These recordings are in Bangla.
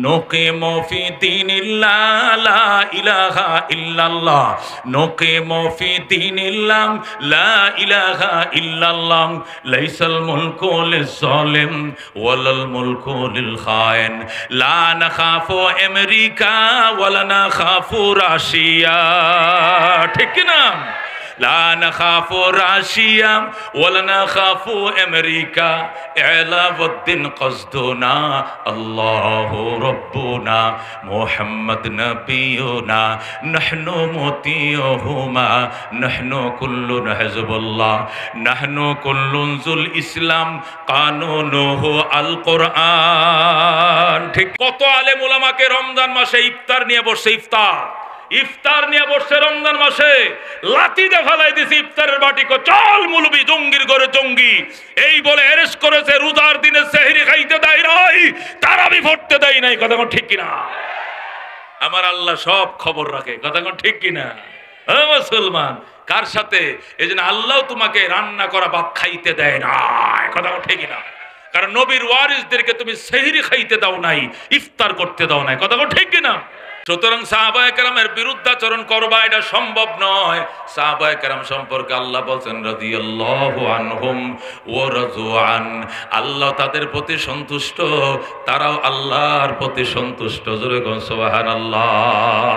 নুকিমু ফি দীনিল্লাহ লা ইলাহা ইল্লাল্লাহ, নুকিমু ফি দীনিল্লাহ লা ইলাহা ইল্লাল্লাহ, লাইসাল মুলকু লিজ-জালিম ওয়ালাল মুলকু লিল খায়েন, লা নাখাফু আমেরিকা ওয়ালা নাখাফু রাশিয়া। ঠিক কি না? লা নাখাফু রাশিয়া ওয়ালা নাখাফু আমেরিকা, ইলাউদ্দিন কসদুনা আল্লাহু রাব্বুনা মুহাম্মদ নবিয়ুনা নাহনু মুতিয়ুহুমা নাহনু কুল্লুন হিজবুল্লাহ নাহনু কুল্লুন যুল ইসলাম কানুনুহু আল কোরআন। ঠিক কত আলেম উলামাকে রমজান মাসে ইফতার নিয়ে বসে, ইফতার নিয়ে বসছে রমজান মাসে, লাঠি দিয়ে ফেলাই দিছে ইফতারের বাটিকে, চল মুলবি জঙ্গির ঘরে জঙ্গি এই বলে অ্যারেস্ট করেছে। রোজার দিনে সেহরি খাইতে দেয় নাই, তারাবি পড়তে দেয় নাই। কথা কোন ঠিক কিনা? আমার আল্লাহ সব খবর রাখে। কথা কোন ঠিক কিনা? মুসলমান কার সাথে? এই জন্য আল্লাহ তোমাকে রান্না করা ভাত খাইতে দেয় না। কথা কোন ঠিক কিনা? কারণ নবীর ওয়ারিসদেরকে তুমি সেহরি খাইতে দাও নাই, ইফতার করতে দাও নাই। কথা কোন ঠিক কিনা? সুতরাং সাহাবায়ে কেরামের বিরুদ্ধাচরণ করবা এটা সম্ভব নয়। সাহাবায়ে কেরাম সম্পর্কে আল্লাহ বলছেন রাদিয়াল্লাহু আনহুম ওয়া রাযু আন, আল্লাহ তাদের প্রতি সন্তুষ্ট, তারাও আল্লাহর প্রতি সন্তুষ্ট। জোরে কোন সুবহানাল্লাহ।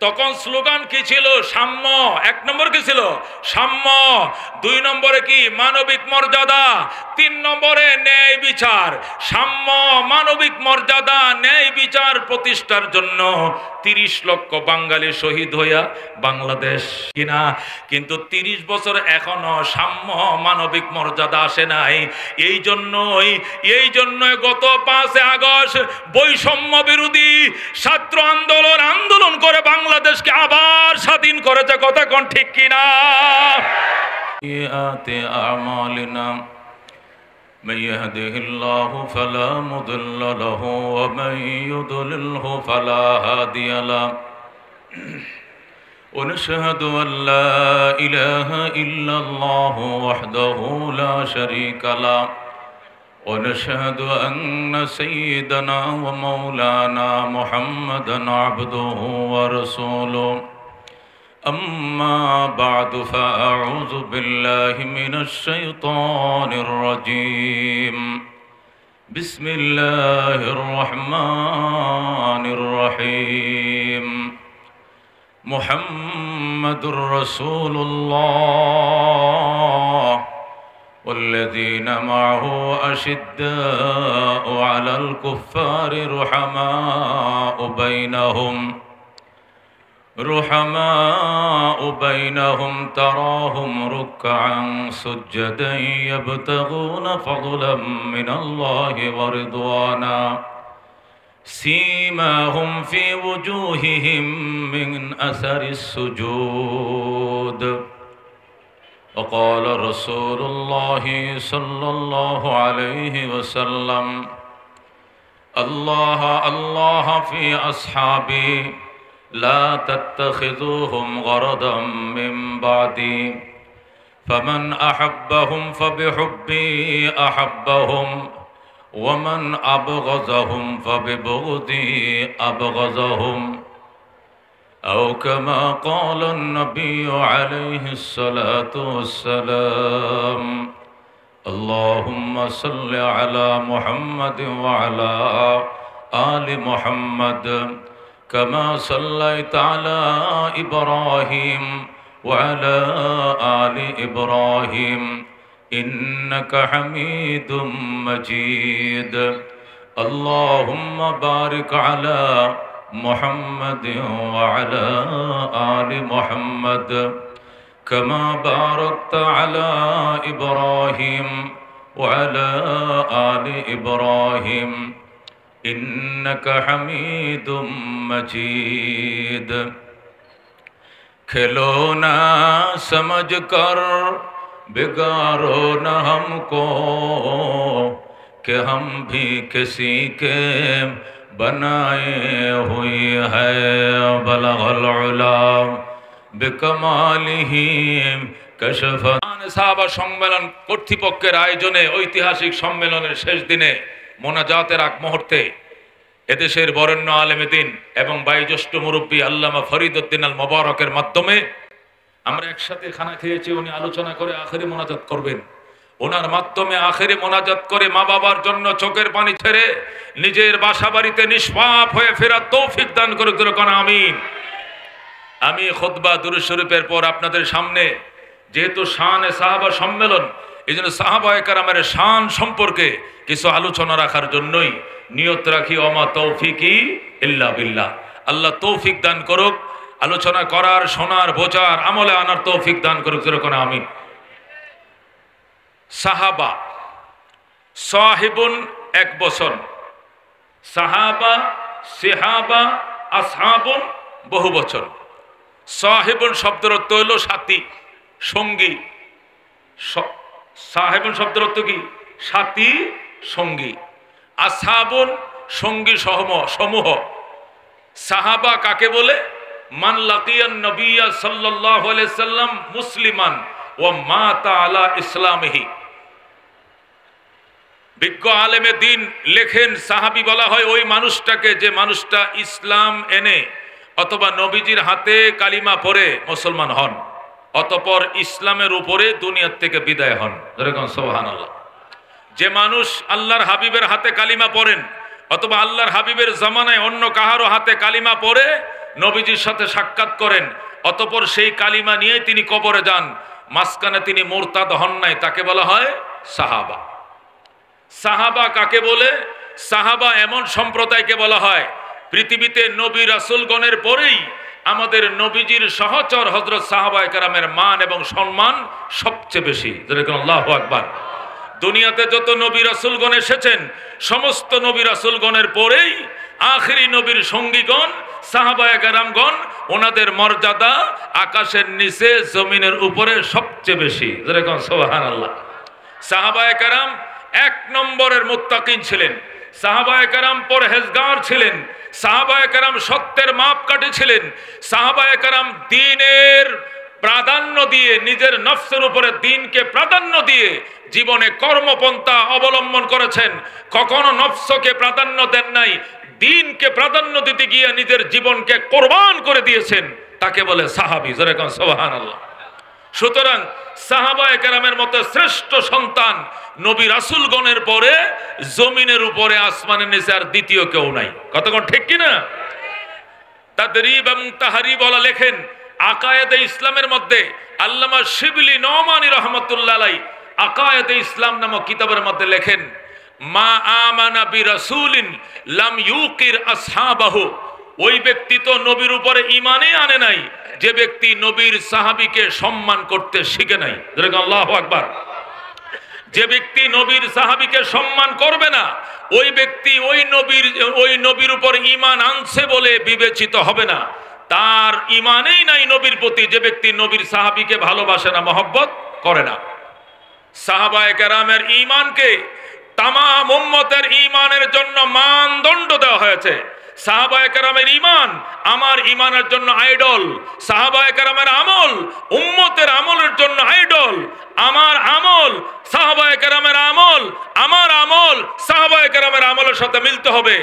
তখন স্লোগান কি ছিল? সাম্য। এক নম্বর কি ছিল? সাম্য। দুই নম্বরে কি? মানবিক মর্যাদা। তিন নম্বরে ন্যায় বিচার। সাম্য, মানবিক মর্যাদা, ন্যায় বিচার প্রতিষ্ঠার জন্য 30 লক্ষ বাঙালি শহীদ হইয়া বাংলাদেশ কিনা, কিন্তু 30 বছর এখনো সাম্য মানবিক মর্যাদা আসে নাই। এই জন্যই গত 5 আগস্ট বৈষম্য বিরোধী ছাত্র আন্দোলন করে বাংলাদেশকে আবার স্বাধীন করেছে। কথা কোন ঠিক কিনা? من يهده الله فلا مضل له ومن يضلله فلا هادي له ونشهد أن لا إله إلا الله وحده لا شريك له ونشهد أن سيدنا ومولانا محمدا عبده ورسوله أما بعد فأعوذ بالله من الشيطان الرجيم بسم الله الرحمن الرحيم محمد رسول الله والذين معه أشداء على الكفار رحماء بينهم تراهم ركعا سجدا يبتغون فضلا من الله ورضوانا سيماهم في وجوههم من أثر السجود وقال رسول الله صلى الله عليه وسلم الله في أصحابي لا تتخذوهم غرضا من بعدي فمن أحبهم فبحبي أحبهم ومن أبغضهم فببغضي أبغضهم أو كما قال النبي عليه الصلاة والسلام اللهم صل على محمد وعلى آل محمد كما صليت على إبراهيم وعلى آل إبراهيم إنك حميد مجيد اللهم بارك على محمد وعلى آل محمد كما باركت على إبراهيم وعلى آل إبراهيم إنك حميد مجيد खिलौना समझ कर बिगाड़ो न हमको कि हम भी किसी के बनाए हुए हैं बलगल उला बिकमालिही कशफ সাহাবা সম্মেলন কর্তৃপক্ষের আয়োজনে ঐতিহাসিক সম্মেলনের শেষ দিনে মোনাজাতের আগ মুহূর্তে এদেশের বরেণ্য আলেমে দ্বীন এবং বয়োজ্যেষ্ঠ মুরব্বী আল্লামা ফরিদ উদ্দিন আল মোবারকের মাধ্যমে আমরা একসাথে খানা খেয়েছি। উনি আলোচনা করে আখেরি মোনাজাত করবেন। ওনার মাধ্যমে আখেরি মোনাজাত করে মা বাবার জন্য চোখের পানি ছেড়ে নিজের বাসা বাড়িতে নিষ্পাপ হয়ে ফেরার তৌফিক দান করুক, আমিন। আমি খুতবা দুরূদ শরীফের পর আপনাদের সামনে যেহেতু শানে সাহাবা সম্মেলন, এই জন্য সাহাবায়ে কেরামের শান সম্পর্কে কিছু আলোচনা রাখার জন্যই নিয়ত রাখি, ওমা তৌফিকি ইল্লা বিল্লাহ। আল্লাহ তৌফিক দান করুক, আলোচনা করার, শোনার, বোঝার, আমলে আনার তৌফিক দান করুক, আমিন। সাহাবা সাহিবুন এক বছর, সাহাবা সিহাবা আসহাবুন বহু বছর। সাহিবুন শব্দের অর্থ হইল সাথী, সঙ্গী। সাহেবুন শব্দের অর্থ কি? সাথী, সঙ্গী। আসহাবুন সঙ্গী সমূহ। সাহাবা কাকে বলে? মান লাকিয়ান নবিয়্যা সাল্লাল্লাহু আলাইহি সাল্লাম মুসলিমান ওয়া মাতা আলা ইসলামিহি। বিজ্ঞ আলেমে দ্বীন লেখেন সাহাবী বলা হয় ওই মানুষটাকে যে মানুষটা ইসলাম এনে অথবা নবীজির হাতে কালিমা পড়ে মুসলমান হন, অতঃপর ইসলামের উপরে দুনিয়ার থেকে বিদায় হন। যেরকম সুবহানাল্লাহ। যে মানুষ আল্লাহর হাবিবের হাতে কালিমা পড়েন অথবা আল্লাহর হাবিবের জামানায় অন্য কাহারও হাতে কালিমা পড়ে নবীজির সাথে সাক্ষাৎ করেন, অতঃপর সেই কালিমা নিয়ে তিনি কবরে যান, মাঝখানে তিনি মুরতাদ হন নাই, তাকে বলা হয় সাহাবা। সাহাবা কাকে বলে? সাহাবা এমন সম্প্রদায়কে বলা হয় পৃথিবীতে নবী রাসূলগণের পরেই আমাদের নবীজির সহচর হযরত সাহাবায়ে কেরামের মান এবং সম্মান সবচেয়ে বেশি। যেরকম আল্লাহু আকবার। দুনিয়াতে যত নবী রাসূলগণ এসেছেন সমস্ত নবী রাসূলগণের পরেই আখেরি নবীর সঙ্গীগণ সাহাবায়ে কেরামগণ, ওনাদের মর্যাদা আকাশের নিচে জমিনের উপরে সবচেয়ে বেশি। যেরকম সুবহানাল্লাহ। সাহাবায়ে কেরাম এক নম্বরের মুত্তাকিন ছিলেন, সাহাবায়ে কেরাম পরহেজগার ছিলেন, সাহাবায়ে কেরাম সত্যের মাপকাঠি ছিলেন, সাহাবায়ে কেরাম দ্বীনের প্রাধান্য দিয়ে, নিজের নফসের উপরে দ্বীনকে প্রাধান্য দিয়ে জীবনে কর্মপন্থা অবলম্বন করেছেন। কখনো নফসকে প্রাধান্য দেন নাই, দ্বীনকে প্রাধান্য দিতে গিয়ে নিজের জীবনকে কোরবান করে দিয়েছেন, তাকে বলে সাহাবী। যেরকম সুবহানাল্লাহ। সুতরাং সাহাবায়ে কেরামের মতো শ্রেষ্ঠ সন্তান নবী রাসূলগণের পরে জমিনের উপরে আসমানের নিচে আর দ্বিতীয় কেউ নাই। কতক্ষণ ঠিক কিনা? তাদরিব এবং তাহরিব ওয়ালা লেখেন আকায়েদে ইসলামের মধ্যে আল্লামা শিবলি নোমানী রহমাতুল্লাহ আলাইহি আকায়েদে ইসলাম নামক কিতাবের মধ্যে লেখেন মা আমানা বিরাসূলিন লাম ইউকির আসহাবাহু। ওই ব্যক্তি তো নবীর উপরে ঈমানই আনে নাই যে ব্যক্তি নবীর সাহাবীকে সম্মান করতে শিখে নাই। যেরকম আল্লাহু আকবার। যে ব্যক্তি নবীর সাহাবীকে সম্মান করবে না ওই ব্যক্তি ওই নবীর উপর ঈমান আনছে বলে বিবেচিত হবে না। তার ঈমানই নাই নবীর প্রতি। যে ব্যক্তি নবীর সাহাবীকে ভালোবাসে না, মহব্বত করে না। সাহাবায়ে কেরামের ঈমানকে তামাম উম্মতের ঈমানের জন্য মানদণ্ড দেওয়া হয়েছে। সাহাবায়ে কেরামের ঈমান আমার ঈমানের জন্য আইডল, সাহাবায়ে কেরামের আমল উম্মতের আমলের জন্য আইডল। আমার আমল সাহাবায়ে কেরামের আমল, আমার আমল সাহাবায়ে কেরামের আমলের সাথে মিলতে হবে।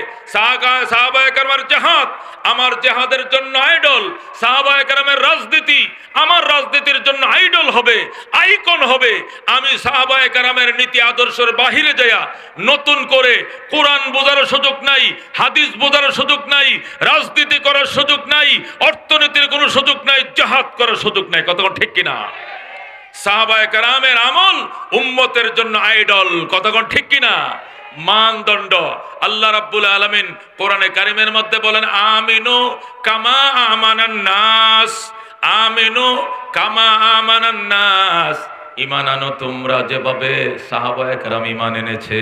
সাহাবায়ে কেরামের জিহাদ আমার জিহাদের জন্য আইডল, সাহাবায়ে কেরামের রাজনীতি আমার রাজনীতির জন্য আইডল হবে, আইকন হবে। আমি সাহাবায়ে কেরামের নীতি আদর্শের বাহিরে যায়া নতুন করে কোরআন বোঝার সুযোগ নাই, হাদিস বোঝার সুযোগ নাই, রাজনীতি করার সুযোগ নাই, অর্থনীতির কোনো সুযোগ নাই, জিহাদ করার সুযোগ নাই। কতক্ষণ ঠিক কিনা? সাহাবায়ে কেরামের আমল উম্মতের জন্য আইডল। কতক্ষণ ঠিক কিনা? মানদণ্ড। আল্লাহ রাব্বুল আলামিন কোরআনে কারিমের মধ্যে বলেন আমিনু কামা আমানান নাস, আমিনু কামা আমানান নাস। ঈমান আনো তোমরা যেভাবে সাহাবায়ে কেরাম ঈমান এনেছে।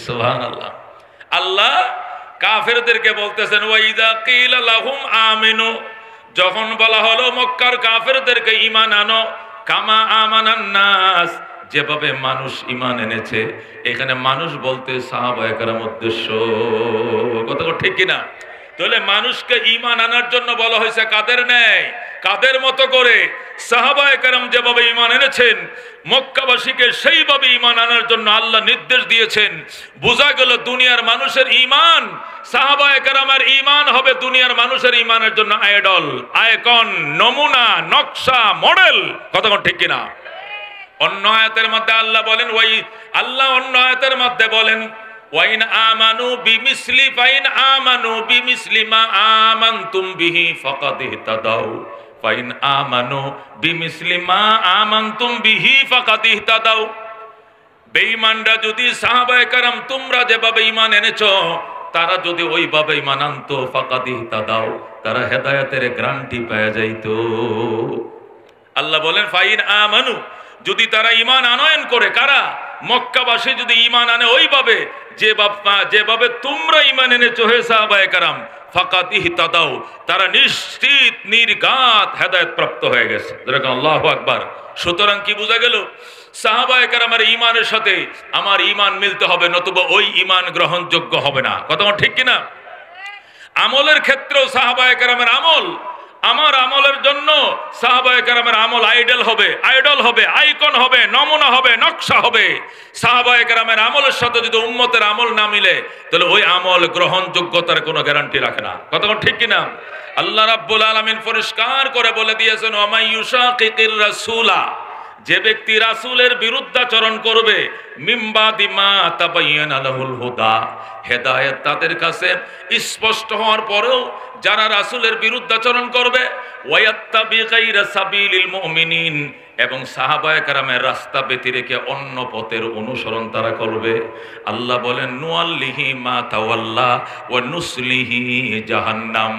সুবহানাল্লাহ। আল্লাহ কাফেরদেরকে বলতেছেন ওয়াইদা কিলা লাহুম আমিনু, যখন বলা হলো মক্কার কাফেরদেরকে ঈমান আনো কামা আমানান নাস, যেভাবে মানুষ ঈমান এনেছে। এখানে মানুষ বলতে সাহাবায়ে কেরাম উদ্দেশ্য। কথা ঠিক কিনা? তাহলে মানুষকে ঈমান আনার জন্য বলা হয়েছে কাদের ন্যায়, কাদের মতো করে? সাহাবায়ে কেরাম যেভাবে ঈমান এনেছেন, মক্কাবাসীকে সেইভাবে ঈমান আনার জন্য আল্লাহ নির্দেশ দিয়েছেন। বোঝা গেল দুনিয়ার মানুষের ঈমান, সাহাবায়ে কেরামের ঈমান হবে দুনিয়ার মানুষের ঈমানের জন্য আইডল, আইকন, নমুনা, নকশা, মডেল। কতক্ষণ ঠিক কিনা? অন্য আয়াতের মধ্যে আল্লাহ বলেন, অন্য আয়াতের মধ্যে বলেন, ওয়াইন আমানু বিমিসলি ফাইন আমানু বিমিসলি মা আমানতুম বিহি ফাকাদ ইহতাদাউ ফাইন আমানু বিমিসলি মা আমানতুম বিহি ফাকাদ ইহতাদাউ। বেঈমানরা যদি সাহাবায়ে কেরাম তোমরা যেভাবে ঈমান এনেছো তারা যদি ওইভাবে ঈমান আনতো, ফাকাদ ইহতাদাউ, তারা হেদায়েতের গ্যারান্টি পেয়ে যাইতো। আল্লাহ বলেন ফাইন আমানু, যদি তারা ঈমান আনয়ন করে, কারা? মক্কাবাসী যদি ঈমান আনে ওইভাবে যেভাবে তোমরা ঈমান এনেছো হে সাহাবায়ে কেরাম, ফাকাদ ইহতাদাউ, তারা নিশ্চিত নির্ঘাত হেদায়েত প্রাপ্ত হয়ে গেছে। আল্লাহু আকবার। সুতরাং কি বোঝা গেল? সাহাবায়ে কেরামের ঈমানের সাথে আমার ঈমান মিলতে হবে, নতুবা ওই ঈমান গ্রহণযোগ্য হবে না। কথা ঠিক কিনা? আমলের ক্ষেত্রেও সাহাবায়ে কেরামের আমল, আমার আমলের জন্য সাহাবায়ে কেরামের আমল আইডল হবে, আইকন হবে, নমুনা হবে, নকশা হবে। সাহাবায়ে কেরামের আমলের সাথে যদি উম্মতের আমল না মিলে তাহলে ওই আমল গ্রহণযোগ্যতার কোনো গ্যারান্টি রাখে না। কতক্ষণ ঠিক কিনা? আল্লাহ রাব্বুল আলামিন পরিষ্কার করে বলে দিয়েছেন, ওয়া ইউশাকিকির রাসূলা, যে ব্যক্তি রাসূলের বিরুদ্ধাচরণ করবে, মিম্বাদি মা তাবায়্যানা লাহুল হুদা, হেদায়েত তাদের কাছে স্পষ্ট হওয়ার পরেও যারা রাসূলের বিরুদ্ধাচরণ করবে, ওয়ায়াত্তাবি গায়রা সাবিলিল মুমিনিন, এবং সাহাবায়ে কেরামের রাস্তা ব্যতি রেখে অন্য পথের অনুসরণ তারা করবে, আল্লাহ বলেন নুয়াল্লিহি মা তাওয়াল্লা ওয়া নুসলিহি জাহান্নাম।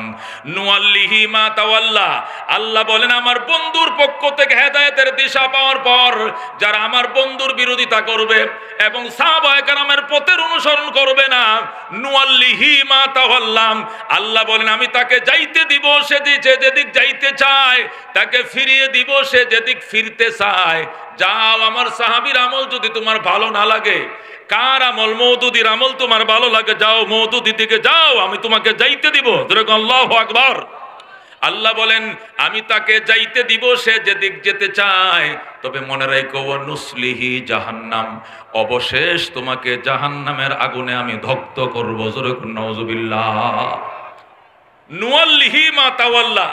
নুয়াল্লিহি মা তাওয়াল্লা, আল্লাহ বলেন আমার বন্ধুর পক্ষ থেকে হেদায়েতের দিশা পাওয়ার পর যারা আমার বন্ধুর বিরোধিতা করবে এবং সাহাবায়ে কেরামের পথের অনুসরণ করবে না, নুয়াল্লিহি মা তাওয়াল্লাম, আল্লাহ বলেন আমি তাকে যাইতে দিব সে যেদিক যাইতে চায়, তাকে ফিরিয়ে দিব সে যেদিক ফিরতে চায়। যাও, আমার সাহাবীর আমল যদি তোমার ভালো না লাগে, কার আমল? মওদুদির আমল তোমার ভালো লাগে, যাও মওদুদির দিকে যাও, আমি তোমাকে যাইতে দিব। আল্লাহু আকবার। আল্লাহ বলেন আমি তাকে যাইতে দিব সে যেদিক যেতে চায়, তবে মনে রাখো ওয়া নুসলিহি জাহান্নাম, অবশেষ তোমাকে জাহান্নামের আগুনে আমি দগ্ধ করব। জোরে নাউজুবিল্লাহ। নুয়াল্লিহি মা তাওয়াল্লা,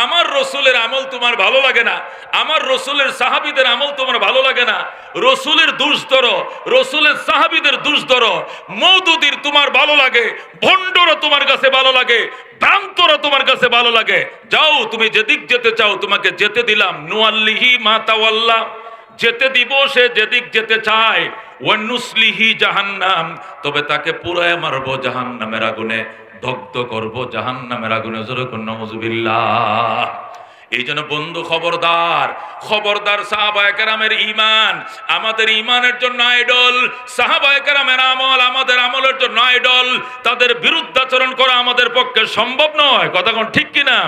আমার রসুলের আমল তোমার ভালো লাগে না, আমার রসুলের সাহাবীদের আমল তোমার ভালো লাগে না, রসুলের দোষ ধরো, রসুলের সাহাবীদের দোষ ধরো, মওদুদির তোমার ভালো লাগে, ভণ্ডরা তোমার কাছে ভালো লাগে, ভ্রান্তরা তোমার কাছে ভালো লাগে, যাও তুমি যেদিক যেতে চাও তোমাকে যেতে দিলাম। নুয়াল্লিহি মা তাওয়াল্লা, যেতে দিব সে যেদিক যেতে চায়, ওয়া নুসলিহি জাহান্নাম, তবে তাকে পুরায় মারবো জাহান্নামের আগুনে, দগ্ধ করব জাহান্নামের আগুনে। জোরে কোন নাউজুবিল্লাহ। এই জন্য বন্ধু খবরদার, খবরদার, সাহাবায়ে কেরামের ঈমান আমাদের ঈমানের জন্য আইডল, সাহাবায়ে কেরামের আমল আমাদের আমলের জন্য আইডল, তাদের বিরুদ্ধাচরণ করা আমাদের পক্ষে সম্ভব নয়। কথা কোন ঠিক কিনা?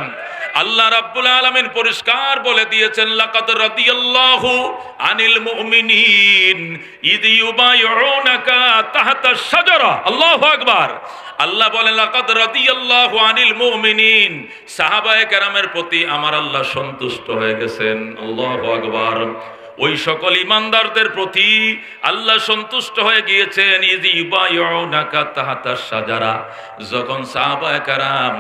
আল্লাহ রাব্বুল আলামিন পরিষ্কার বলে দিয়েছেন, লাকাদ রাদিয়াল্লাহু আনিল মুমিনিন ইয ইউবাইউনাকা তাহতাশ শাজারা। আল্লাহু আকবার। আল্লাহ বলেন লাকাদ রাদিয়াল্লাহু আনিল মুমিনিন, সাহাবায়ে কেরামের প্রতি আমার আল্লাহ সন্তুষ্ট হয়ে গেছেন। আল্লাহু আকবার। ওই সকল ইমানদারদের প্রতি আল্লাহ সন্তুষ্ট হয়ে গিয়েছেন। ইয ইউবাইউনাকা তাহতাশ শাজারা, যখন সাহাবায়ে কেরাম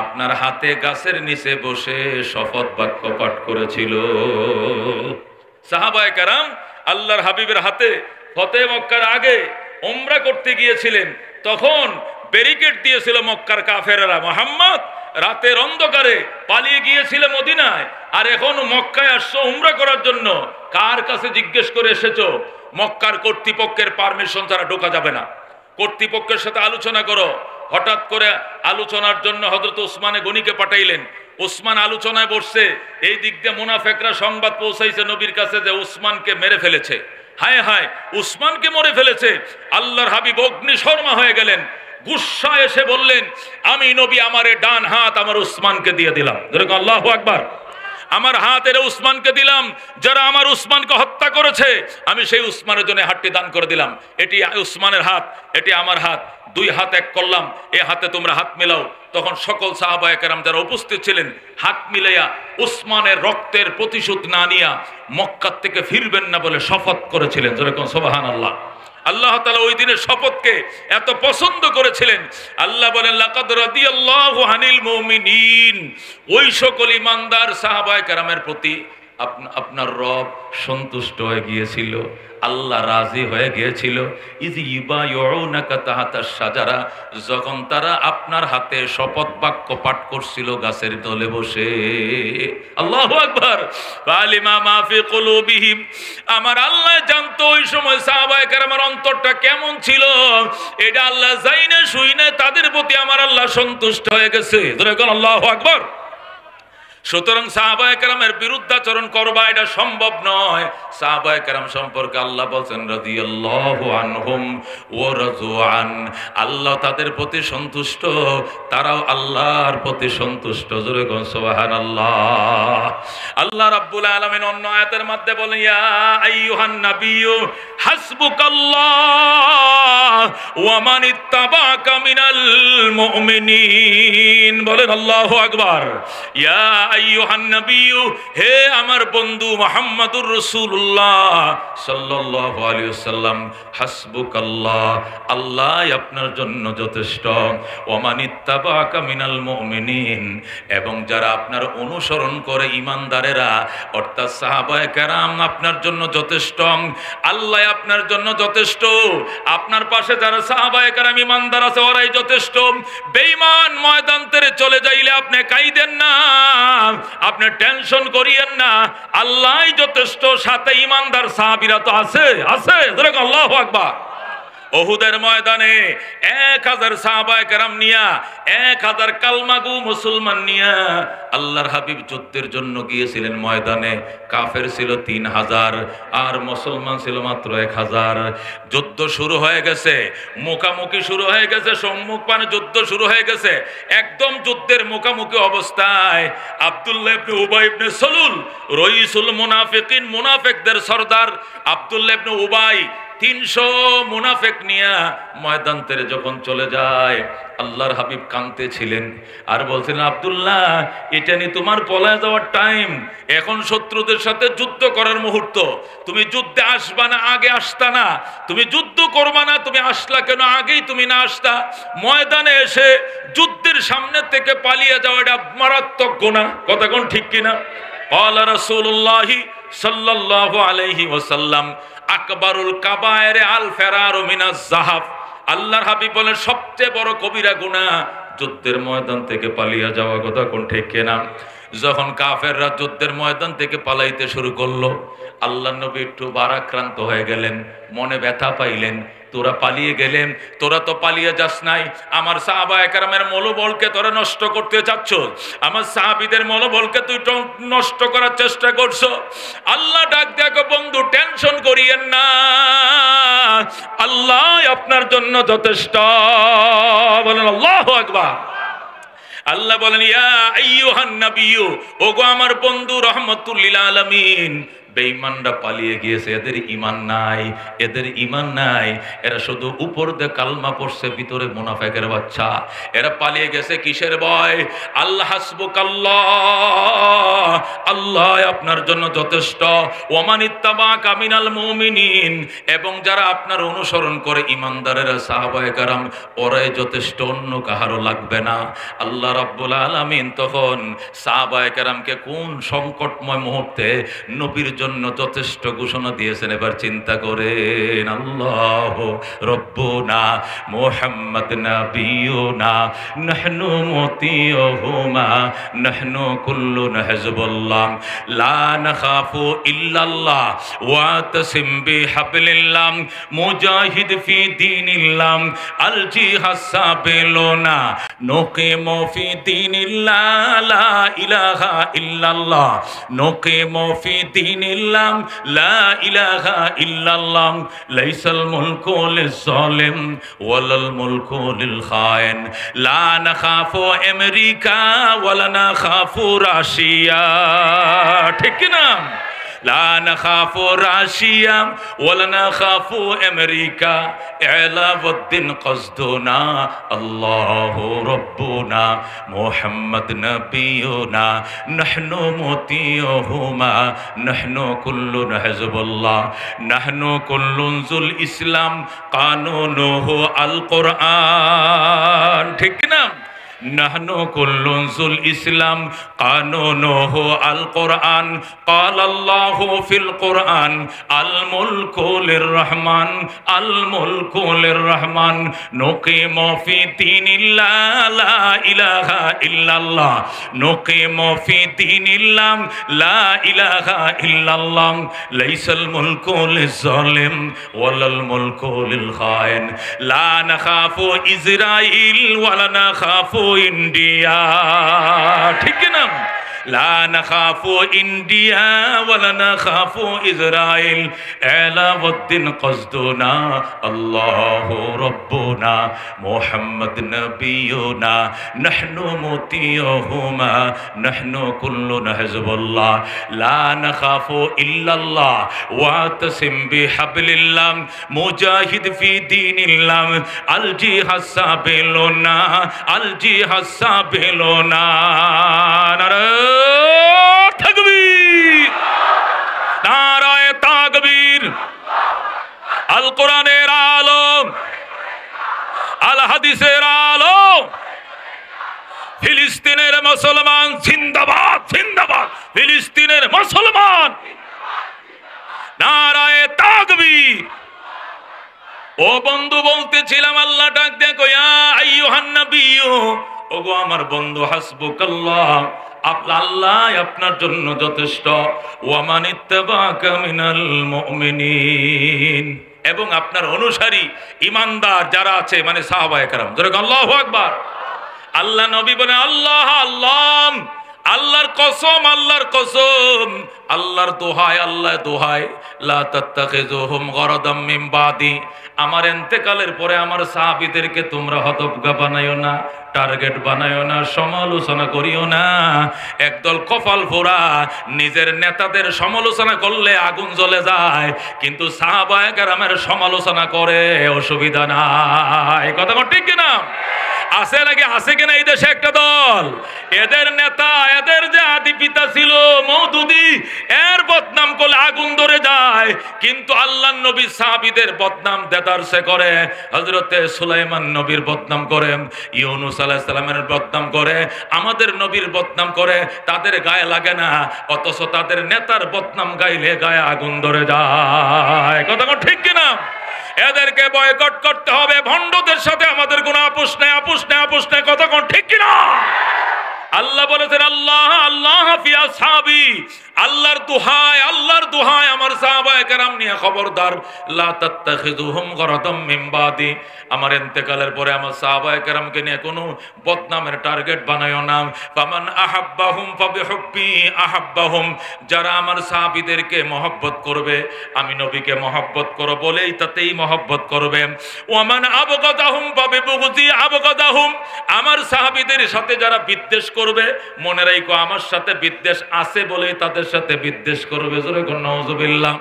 আপনার হাতে গাছের নিচে বসে শপথ বাক্য পাঠ করেছিল। সাহাবায়ে কেরাম আল্লাহর হাবিবের হাতে ফতেহ মক্কার আগে উমরা করতে গিয়েছিলেন, তখন ব্যারিকেড দিয়েছিল মক্কার কাফেররা। মুহাম্মদ রাতের অন্ধকারে পালিয়ে গিয়েছিল মদিনায়, আর এখন মক্কায় আসছো উমরা করার জন্য, কার কাছে জিজ্ঞেস করে এসেছো? মক্কার কর্তৃপক্ষের পারমিশন ছাড়া ঢোকা যাবে না, কর্তৃপক্ষের সাথে আলোচনা করো। হঠাৎ করে আলোচনার জন্য হযরত উসমানে গনিকে পাঠাইলেন। উসমান আলোচনায় বসছে, এই দিক দিয়ে মুনাফিকরা সংবাদ পৌঁছাইছে নবীর কাছে যে উসমানকে মেরে ফেলেছে। হায় হায়, উসমানকে মেরে ফেলেছে। আল্লাহর হাবিব অগ্নিশর্মা হয়ে গেলেন, গুসা এসে বললেন, আমি নবী আমারে ডান হাত আমার উসমানকে দিয়ে দিলাম। আল্লাহু আকবার। আমার হাত এর উসমানকে দিলাম, যারা আমার উসমানকে হত্যা করেছে আমি সেই উসমানের জন্য হাতটি দান করে দিলাম। এটি উসমানের হাত, এটি আমার হাত, দুই হাত এক করলাম, এ হাতে তোমরা হাত মিলাও। তখন সকল সাহাবায়ে কেরাম যারা উপস্থিত ছিলেন হাত মিলাইয়া উসমানের রক্তের প্রতিশোধ না নিয়া মক্কা থেকে ফিরবেন না বলে শপথ করেছিলেন। যেরকম সুবহানাল্লাহ। আল্লাহ তাআলা ওই দিনের শপথকে এত পছন্দ করেছিলেন, আল্লাহ বলেন লাকাদ রাদিয়াল্লাহু আনিল মুমিনিন, ওই সকল ঈমানদার সাহাবায়ে কেরামের প্রতি আপনার রব সন্তুষ্ট হয়ে গিয়েছিল, আল্লাহ রাজি হয়ে গিয়েছিল। ইয ইউবায়ুনাকা তাহাতাশ শাজারা, যখন তারা আপনার হাতে শপথ বাক্য পাঠ করছিল গাছের তলে বসে। আল্লাহু আকবার। ফালিমা মা ফি কুলুবিহিম, আমার আল্লাহ জানতো ওই সময় সাহাবায়ে কেরামের অন্তরটা কেমন ছিল। এটা আল্লাহ জাইনে শুইনে তাদের প্রতি আমার আল্লাহ সন্তুষ্ট হয়ে গেছে। যেরকম আল্লাহু আকবার। সুতরাং সাহাবায়ে কেরামের বিরুদ্ধাচরণ করবা এটা সম্ভব নয়। সাহাবায়ে কেরাম সম্পর্কে আল্লাহ বলছেন রাদিয়াল্লাহু আনহুম ওয়া রাযু আন, আল্লাহ তাদের প্রতি সন্তুষ্ট, তারাও আল্লাহর প্রতি সন্তুষ্ট। জোরে কোন সুবহানাল্লাহ। আল্লাহ রাব্বুল আলামিন অন্য আয়াতের মধ্যে বলেন ইয়া আইয়ুহান নাবিয়্যু হাসবুকাল্লাহ ওয়া মান ইত্তাবাকা মিনাল মুমিনিন। বলেন আল্লাহু আকবার। ইয়া আইয়ুহান নাবিয়্যু, হে আমার বন্ধু মুহাম্মদুর রাসূলুল্লাহ সাল্লাল্লাহু আলাইহি ওয়াসাল্লাম, হাসবুকাল্লাহ, আল্লাহ আপনার জন্য যথেষ্ট। ওয়া মান ইত্তাবাকা মিনাল মুমিনিন, এবং যারা আপনার অনুসরণ করে ঈমানদারেরা অর্থাৎ সাহাবায়ে কেরাম আপনার জন্য যথেষ্ট। আল্লাহ আপনার জন্য যথেষ্ট। আপনার পাশে যারা সাহাবায়ে কেরাম ঈমানদার আছে ওরাই যথেষ্ট। বেঈমান ময়দান থেকে চলে যাইলে আপনি কাইদেন না, আপনি টেনশন করিয়েন না, আল্লাহই যথেষ্ট। সাথে ঈমানদার সাহাবীরা তো আছে। যেরকম আল্লাহু আকবার। উহুদের ময়দানে 1000 সাহাবায়ে কেরাম নিয়া 1000 কালমাগু মুসলমান নিয়া আল্লাহর হাবিব যুদ্ধের জন্য গিয়েছিলেন ময়দানে। কাফের ছিল 3000 আর মুসলমান ছিল মাত্র 1000। যুদ্ধ শুরু হয়ে গেছে, মুখামুখি শুরু হয়ে গেছে, সম্মুখ পানে যুদ্ধ শুরু হয়ে গেছে। একদম যুদ্ধের মুখামুখি অবস্থায় আব্দুল্লাহ ইবনে উবাই ইবনে সালুল, রইসুল মুনাফিকিন, মুনাফিকদের সরদার আব্দুল্লাহ ইবনে উবাই 300 মুনাফিক নিয়ে ময়দান থেকে যখন চলে যায়, আল্লাহর হাবিব কাঁদতেছিলেন আর বলছিলেন আব্দুল্লাহ, এটা নিয়ে তোমার পলায় যাওয়ার টাইম, এখন শত্রুদের সাথে যুদ্ধ করার মুহূর্ত। তুমি যুদ্ধে আসবা না, আগে আসতা না। তুমি যুদ্ধ করবা না, তুমি আসলা কেন? আগেই তুমি না আসতা। ময়দানে এসে যুদ্ধের সামনে থেকে পালিয়ে যাওয়া এটা মারাত্মক গুনাহ। কথা কোন ঠিক কিনা? ক্বালা রাসূলুল্লাহ সাল্লাল্লাহু আলাইহি ওয়াসাল্লাম আকবারুল কাবায়ের আল ফেরারু মিনাজ যাহাব। আল্লাহর হাবিব বলেন সবচেয়ে বড় কবিরা গুনাহ যুদ্ধের ময়দান থেকে পালিয়ে যাওয়া। কথা কোন ঠিক কিনা? যখন কাফেররা যুদ্ধের ময়দান থেকে পালাইতে শুরু করলো, আল্লাহর নবী একটু ভারাক্রান্ত হয়ে গেলেন, মনে ব্যথা পাইলেন। তোরা পালিয়ে গেলেন, তোরা তো পালিয়ে যাস নাই, আমার সাহাবায়ে কেরামের মনোবলকে তোরা নষ্ট করতে চাচ্ছ, আমার সাহাবীদের মনোবলকে তুই নষ্ট করার চেষ্টা করছো। আল্লাহ ডাক দেখো, বন্ধু টেনশন করিয়েন না, আল্লাহ আপনার জন্য যথেষ্ট। বলেন আল্লাহু আকবার। আল্লাহ বলেন ইয়া আইয়ুহান নাবিয়্যু, ওগো আমার বন্ধু রাহমাতুল লিল আলামিন, বেঈমানরা পালিয়ে গিয়েছে, এদের ঈমান নাই, এদের ঈমান নাই। এরা শুধু উপর দিয়ে কালমা পড়ছে, ভিতরে মুনাফিকের বাচ্চা। এরা পালিয়ে গেছে কিসের ভয়? আল্লাহ হাসবুকাল্লাহ, আল্লাহ আপনার জন্য যথেষ্ট। ওয়া মান ইত্তাবাকা মিনাল মুমিনিন, এবং যারা আপনার অনুসরণ করে ঈমানদারেরা সাহাবায়ে কেরাম, ওরাই যথেষ্ট, অন্য কাহারও লাগবে না। আল্লাহ রাব্বুল আলামিন তখন সাহাবায়ে কেরামকে কোন সংকটময় মুহূর্তে নবীর জন্য যথেষ্ট ঘোষণা দিয়েছেন, এবার চিন্তা করেন। আল্লাহু রব্বুনা মুহাম্মদ নাবিয়ুনা নাহনু মুতিউহুমা নাহনু কুল্লুনা হিজবুল্লাহ লা নাখাফু ইল্লাল্লাহ ওয়া তাসিম বিহাবলিল্লাহ মুজাহিদ ফি দীনিল্লাহ আল জিহাদ সাবিলুনা নুকিমু ফি দীনিল্লাহ লা ইলাহা ইল্লাল্লাহ নুকিমু ফি দীনিল্লাহ লা ইলাহা ইল্লাল্লাহ লাইসাল মুলকু লিজ-জালিম ওয়ালাল মুলকু লিল খায়েন লা নাখাফু আমেরিকা ওয়ালা নাখাফু রাশিয়া ঠিক কি না لا نخاف راشيا ولا نخاف أمريكا إعلاء الدين قصدنا الله ربنا محمد نبينا نحن مطيعهما نحن كل حزب الله نحن كل ذو الإسلام قانونه القرآن ঠিক না نحن كل ذو الإسلام قانونه القرآن قال الله في القرآن الملك للرحمن الملك للرحمن نقيم في دين الله لا إله إلا الله نقيم في دين الله لا إله إلا الله ليس الملك للظالم ولا الملك للخائن لا نخاف إسرائيل ولا نخاف ইন্ডিয়া ঠিক না লা নাখাফু ইন্ডিয়া ওয়ালা নাখাফু ইসরাইল এলাউদ্দিন কসদুনা আল্লাহু রাব্বুনা মুহাম্মদ নবিয়ুনা নাহনু মুতিয়ুহুমা নাহনু কুল্লুনা হিজবুল্লাহ লা নাখাফু ইল্লাল্লাহ ওয়াতাসিম বিহাবলিল্লাহ মুজাহিদ ফি দীনিল্লাহ আল জিহাদ সাবিলুনা আল জিহাদ সাবিলুনা তাকবীর নারায়ে তাকবীর আল কোরআনের আলো আল হাদিসের আলো ফিলিস্তিনের মুসলমান জিন্দাবাদ জিন্দাবাদ ফিলিস্তিনের মুসলমান নারায়ে তাকবীর ও বন্ধু বলতেছিলাম আল্লাহ ডাক দেখো ইয়া আইয়ুহান নাবিয়্যু ওগো আমার বন্ধু হাসবুকাল্লাহ আল্লাহ আপনার জন্য যথেষ্ট ওয়ামান ইত্তাবাকা মিনাল মুমিনিন এবং আপনার অনুসারী ঈমানদার যারা আছে মানে সাহাবায়ে কেরাম জোরে আল্লাহু আকবার আল্লাহ নবী বলে আল্লাহ আল্লাহ আল্লাহর কসম আল্লাহর কসম আল্লাহর দোহাই আল্লাহ দোহাই লা তাত্তাখিযুহুম গরাদাম মিন বাদি আমার ইন্তেকালের পরে আমার সাহাবীদেরকে তোমরা হতভম্ব বানাইও না টার্গেট বানাইও না সমালোচনা করিও না একদল কপাল পোড়া নিজের নেতাদের সমালোচনা করলে আগুন জ্বলে যায় কিন্তু সাহাবায়ে কেরামের সমালোচনা করে অসুবিধা নাই কথা ঠিক কি না আছে নাকি আছে কিনা এই দেশে একটা দল এদের নেতা এদের যে আদি পিতা ছিল মওদুদি এর বদনাম করলে আগুন ধরে যায় কিন্তু আল্লাহর নবী সাহাবীদের বদনাম দেদারসে করে হযরতে সুলাইমান নবীর বদনাম করে ইউনূস আলাইহিস সালামের বদনাম করে আমাদের নবীর বদনাম করে তাদের গায়ে লাগে না অথচ তাদের নেতার বদনাম গাইলে গায়ে আগুন ধরে যায় কথা ঠিক কি না এদেরকে বয়কট করতে হবে ভণ্ডদের সাথে আমাদের কোনো আপোষ নাই আপোষ নাই আপোষ নাই কথা কোন ঠিক কি না আল্লাহ বলেছেন আল্লাহ আল্লাহ ফি আসহাবি আল্লাহর দোহাই আমার সাহাবায়ে কেরাম নিয়ে খবরদার লা তাত্তাখিযুহুম গরাদাম মিন বাদি আমার ইন্তেকালের পরে আমার সাহাবায়ে কেরামকে নিয়ে কোনো বদনামের টার্গেট বানায়ো না ফামান আহাব্বাহুম ফাবিহুব্বি আহাব্বাহুম যারা আমার সাহাবীদেরকে মহব্বত করবে আমি নবীকে মহব্বত করব বলেই তাতেই মহব্বত করবে ওয়ামান আবগাদাহুম ফাবিবুগদি আবগাদাহুম আমার সাহাবীদের সাথে যারা বিদ্বেষ করবে মনে রাখো আমার সাথে বিদ্বেষ আছে বলেই তাদের সাথে বিদ্বেষ করবে জোরে কোন নাউযুবিল্লাহ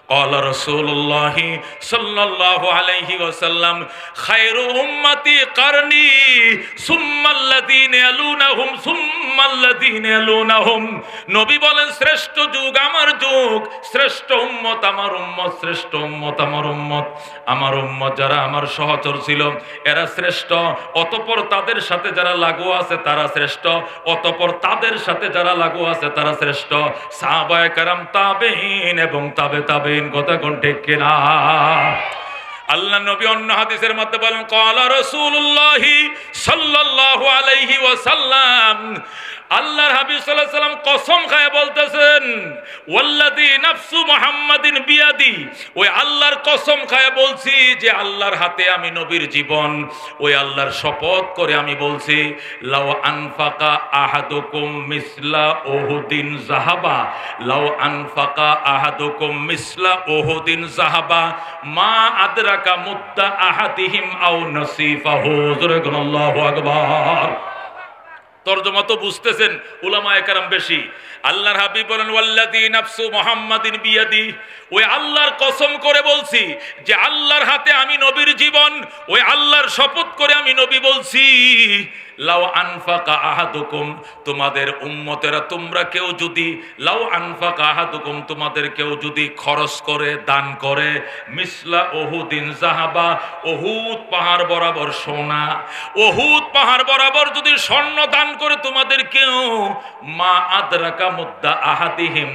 قال رسول الله صلى الله عليه وسلم خير امتي قرني ثم الذين يلونهم ثم الذين يلونهم নবী বলেন শ্রেষ্ঠ যুগ আমার যুগ শ্রেষ্ঠ উম্মত আমার উম্মত শ্রেষ্ঠ উম্মত আমার উম্মত আমার উম্মত যারা আমার সহচর ছিল এরা শ্রেষ্ঠ অতঃপর তাদের সাথে যারা লাগু আছে তারা শ্রেষ্ঠ অতঃপর তাদের সাথে যারা লাগু আছে তারা শ্রেষ্ঠ সাহাবায়ে কেরাম তাবেঈন এবং তাবে কথা কোন ঠিক কিনা আল্লাহ নবী অন্য হাদিসের মধ্যে বলেন ক্বালা রাসূলুল্লাহ সাল্লাল্লাহু আলাইহি ওয়াসাল্লাম আল্লাহর হাবিব সাল্লাল্লাহু আলাইহি সাল্লাম কসম খায় বলতেছেন, ওয়াল্লাযী নাফসু মুহাম্মাদিন বিয়াদি, ওই আল্লাহর কসম খায় বলছি যে আল্লাহর হাতে আমি নবীর জীবন, ওই আল্লাহর শপথ করে আমি বলছি, লাউ আনফাকা আহাদুকুম মিসলা উহুদিন যাহাবা, লাউ আনফাকা আহাদুকুম মিসলা উহুদিন যাহাবা মা আদরাকা মুদ্দা আহাদিহিম আও নাসিফাহু। আল্লাহু আকবার। তরজমা তো বুঝতেছেন, উলামায়ে কেরাম বেশি। আল্লাহর হাবিব বলেন, ওয়াল্লাযী নাফসু মুহাম্মাদিন বিয়াদি, ওই আল্লাহর কসম করে বলছি যে আল্লাহর হাতে আমি নবীর জীবন, ওই আল্লাহর শপথ করে আমি নবী বলছি, লাউ আনফাকা আহাদুকুম, তোমাদের উম্মতেরা তোমরা কেউ যদি, লাউ আনফাকা আহাদুকুম, তোমাদের কেউ যদি খরচ করে দান করে, মিসলা উহুদিন যাহাবা, উহুদ পাহাড় বরাবর সোনা, উহুদ পাহাড় বরাবর যদি স্বর্ণ দান করে তোমাদের কেউ, মা আদরাকা মুদ্দা আহাদিহিম,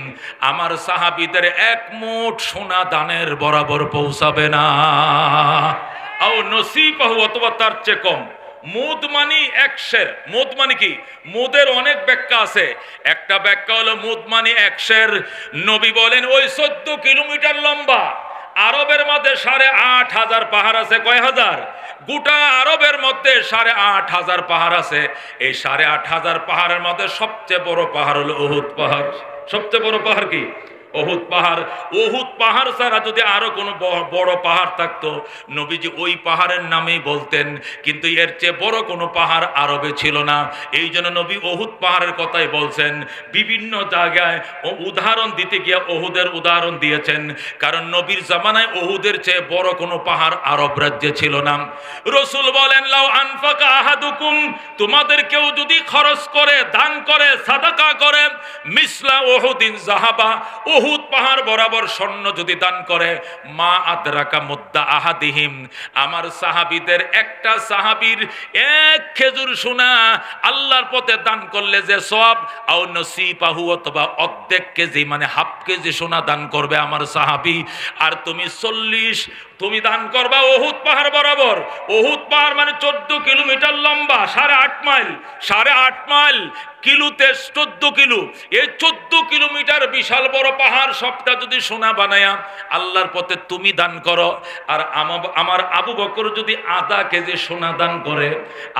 আমার সাহাবীদের এক মুঠ সোনা দানের বরাবর পৌঁছাবে না, আও নসিফাহু, অথবা তার চেয়ে কম। মুদ মানি এক শের। মুদ মানে কি? মুদের অনেক ব্যাখ্যা আছে। একটা ব্যাখ্যা হলো মুদ মানে এক শের। নবী বলেন ওই 14 কিলোমিটার লম্বা আরবের মধ্যে 8,500 পাহাড় আছে। কয় হাজার? গোটা আরবের মধ্যে 8,500 পাহাড় আছে। এই 8,500 পাহাড়ের মধ্যে সবচেয়ে বড় পাহাড় হলো উহুদ পাহাড়। সবচেয়ে বড় পাহাড় কি? উহুদ পাহাড়। উহুদ পাহাড় ছাড়া যদি আরো কোনো বড় পাহাড় থাকতো নবীজি ওই পাহাড়ের নামেই বলতেন, কিন্তু এর চেয়ে বড় কোনো পাহাড় আরবে ছিল না। এই জন্য নবী উহুদ পাহাড়ের কথাই বলছেন। বিভিন্ন জায়গায় উদাহরণ দিতে গিয়ে উহুদের উদাহরণ দিয়েছেন, কারণ নবীর জামানায় উহুদের চেয়ে বড় কোনো পাহাড় আরব রাজ্যে ছিল না। রসুল বলেন, লাউ আনফাকা আহাদুকুম, তোমাদের কেউ যদি খরচ করে, দান করে, সাদাকা করে, মিসলা উহুদিন যাহাবা, উহুদ পাহাড় বরাবর স্বর্ণ যদি দান করে, মা আদরাকা মুদ্দা আহাদিহিম, আমার সাহাবীদের একটা সাহাবীর এক খেজুর সোনা আল্লাহর পথে দান করলে যে সওয়াব, আও নসিফাহু, অথবা অর্ধেক কেজি মানে হাফ কেজি সোনা দান করবে আমার সাহাবী। আর তুমি 40 তুমি দান করবা উহুদ পাহাড় বরাবর। উহুদ পাহাড় মানে 14 কিলোমিটার লম্বা, 8.5 মাইল। 8.5 mile কিলোতে 14 kilo. এই 14 কিলোমিটার বিশাল বড় পাহাড় সবটা যদি সোনা বানায়া আল্লাহর পথে তুমি দান করো, আর আমার আবু বকর যদি আধা কেজি সোনা দান করে,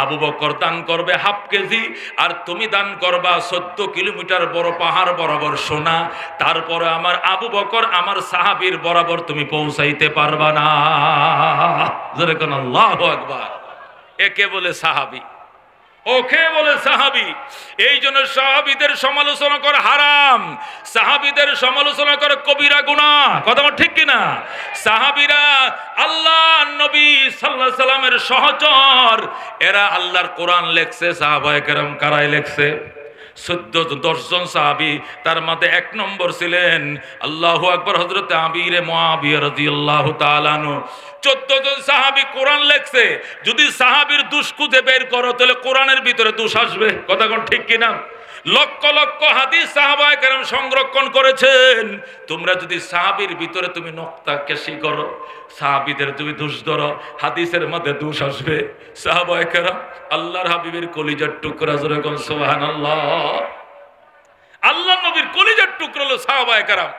আবু বকর দান করবে হাফ কেজি, আর তুমি দান করবা 14 কিলোমিটার বড় পাহাড় বরাবর সোনা। তারপরে আমার আবু বকর আমার সাহাবীর বরাবর তুমি পৌঁছাইতে পারবা না। যেরকম আল্লাহু আকবার। একে বলে সাহাবী, ওকে বলে সাহাবী। এই জন্য সাহাবীদের সমালোচনা করা হারাম, সাহাবীদের সমালোচনা করে কবিরা গুনাহ। কথা ঠিক কিনা? সাহাবীরা আল্লাহ নবী সাল্লাল্লাহু আলাইহি সাল্লামের সহচর, এরা আল্লাহর কোরআন লেখছে। সাহাবায়ে কেরাম কারাই লেখছে? 10 জন সাহাবী। তার মধ্যে 1 নম্বর ছিলেন আল্লাহু আকবার হযরত আমিরে মুআবিয়া রাদিয়াল্লাহু তাআলা আনহু। 14 জন সাহাবী কোরআন লেখছে। যদি সাহাবীর দোষ খুঁজে বের করো তাহলে কোরআনের ভিতরে দোষ আসবে। কথা কোন ঠিক কিনা? লক্ষ লক্ষ হাদিস সাহাবায়ে কেরাম সংরক্ষণ করেছেন। তোমরা যদি সাহাবীর ভিতরে তুমি নক্তা কেশি করো, সাহাবীদের তুমি দোষ ধরো, হাদিসের মধ্যে দোষ আসবে। সাহাবায়ে কেরাম আল্লাহর হাবিবের কলিজার টুকরা, জোরে কোন সুবহানাল্লাহ। আল্লাহ নবীর কলিজার টুকরা হলো সাহাবায়ে কেরাম।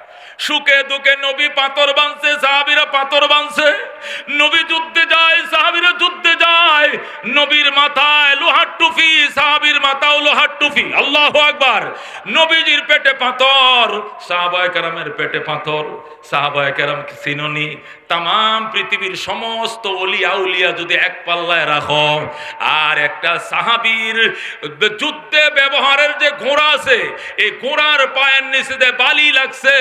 সুখে দুঃখে নবী পাথর বানছে, সাহাবীরা পাথর বানছে। নবী যুদ্ধে যায়, সাহাবীরা যুদ্ধে যায়। নবীর মাথায় লোহার টুপি, সাহাবীর মাথাও লোহার টুপি। আল্লাহু আকবার। নবীজির পেটে পাথর, সাহাবায়ে কেরামের পেটে পাথর। সাহাবায়ে কেরাম চিননি? তাম পৃথিবীর সমস্ত ওলিয়া উলিয়া যদি এক পাল্লায় রাখো, আর একটা সাহাবীর যুদ্ধে ব্যবহারের যে ঘোড়া আছে, এই ঘোড়ার পায়ের নিচে যে বালি লাগছে,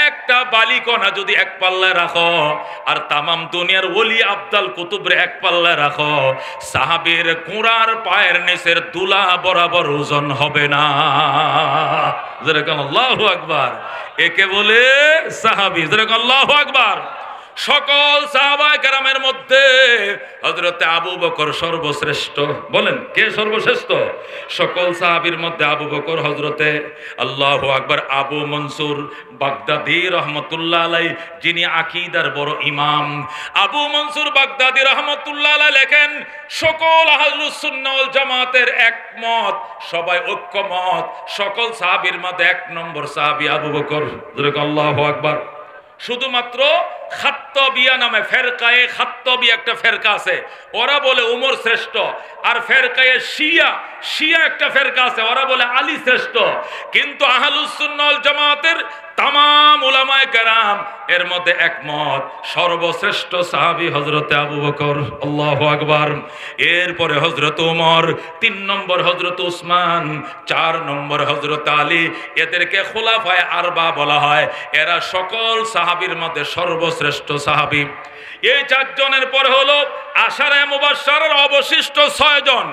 একটা বালিকণা যদি এক পাল্লায় রাখো, আর তামাম দুনিয়ার ওলি আব্দাল কুতুবরে এক পাল্লায় রাখো, সাহাবীর ঘোড়ার পায়ের নিচের দুলা বরাবর ওজন হবে না। যেরকম আল্লাহু আকবার। একে বলে সাহাবী। যেরকম আল্লাহু আকবার। সকল সাহাবায়ে কেরামের মধ্যে হযরতে আবু বকর সর্বশ্রেষ্ঠ। বলেন কে সর্বশ্রেষ্ঠ? সকল সাহাবীর মধ্যে আবু বকর হযরতে আল্লাহু আকবার আবু মনসুর বাগদাদি রাহমাতুল্লাহ আলাইহি, যিনি আকীদার বড় ইমাম। আবু মনসুর বাগদাদি রাহমাতুল্লাহ আলাইহি লেখেন, সকল আহলুস সুন্নাহ ওয়াল জামাতের একমত, সবাই ঐক্যমত, সকল সাহাবীর মধ্যে এক নম্বর সাহাবী আবু বকর। আল্লাহু আকবার। শুধুমাত্র খাত্তাবিয়া নামে ফেরকায়ে খাত্তাবিয়া একটা ফেরকা আছে, ওরা বলে উমর শ্রেষ্ঠ। আর ফেরকায়ে শিয়া একটা ফেরকা আছে, ওরা বলে আলী শ্রেষ্ঠ। কিন্তু আহলুস সুন্নাহ ওয়াল জামাতের তামাম উলামায়ে কেরাম এর মধ্যে একমত, সর্বশ্রেষ্ঠ সাহাবী হযরতে আবু বকর। আল্লাহু আকবার। এরপরে হযরত ওমর, 3 নম্বর হযরত উসমান, 4 নম্বর হযরত আলী। এদেরকে খুলাফায়ে আরবা বলা হয়। এরা সকল সাহাবীর মধ্যে সর্বশ্রেষ্ঠ সাহাবী। এই 4 জনের পরে হলো আশারায়ে মুবাশশারের অবশিষ্ট 6 জন।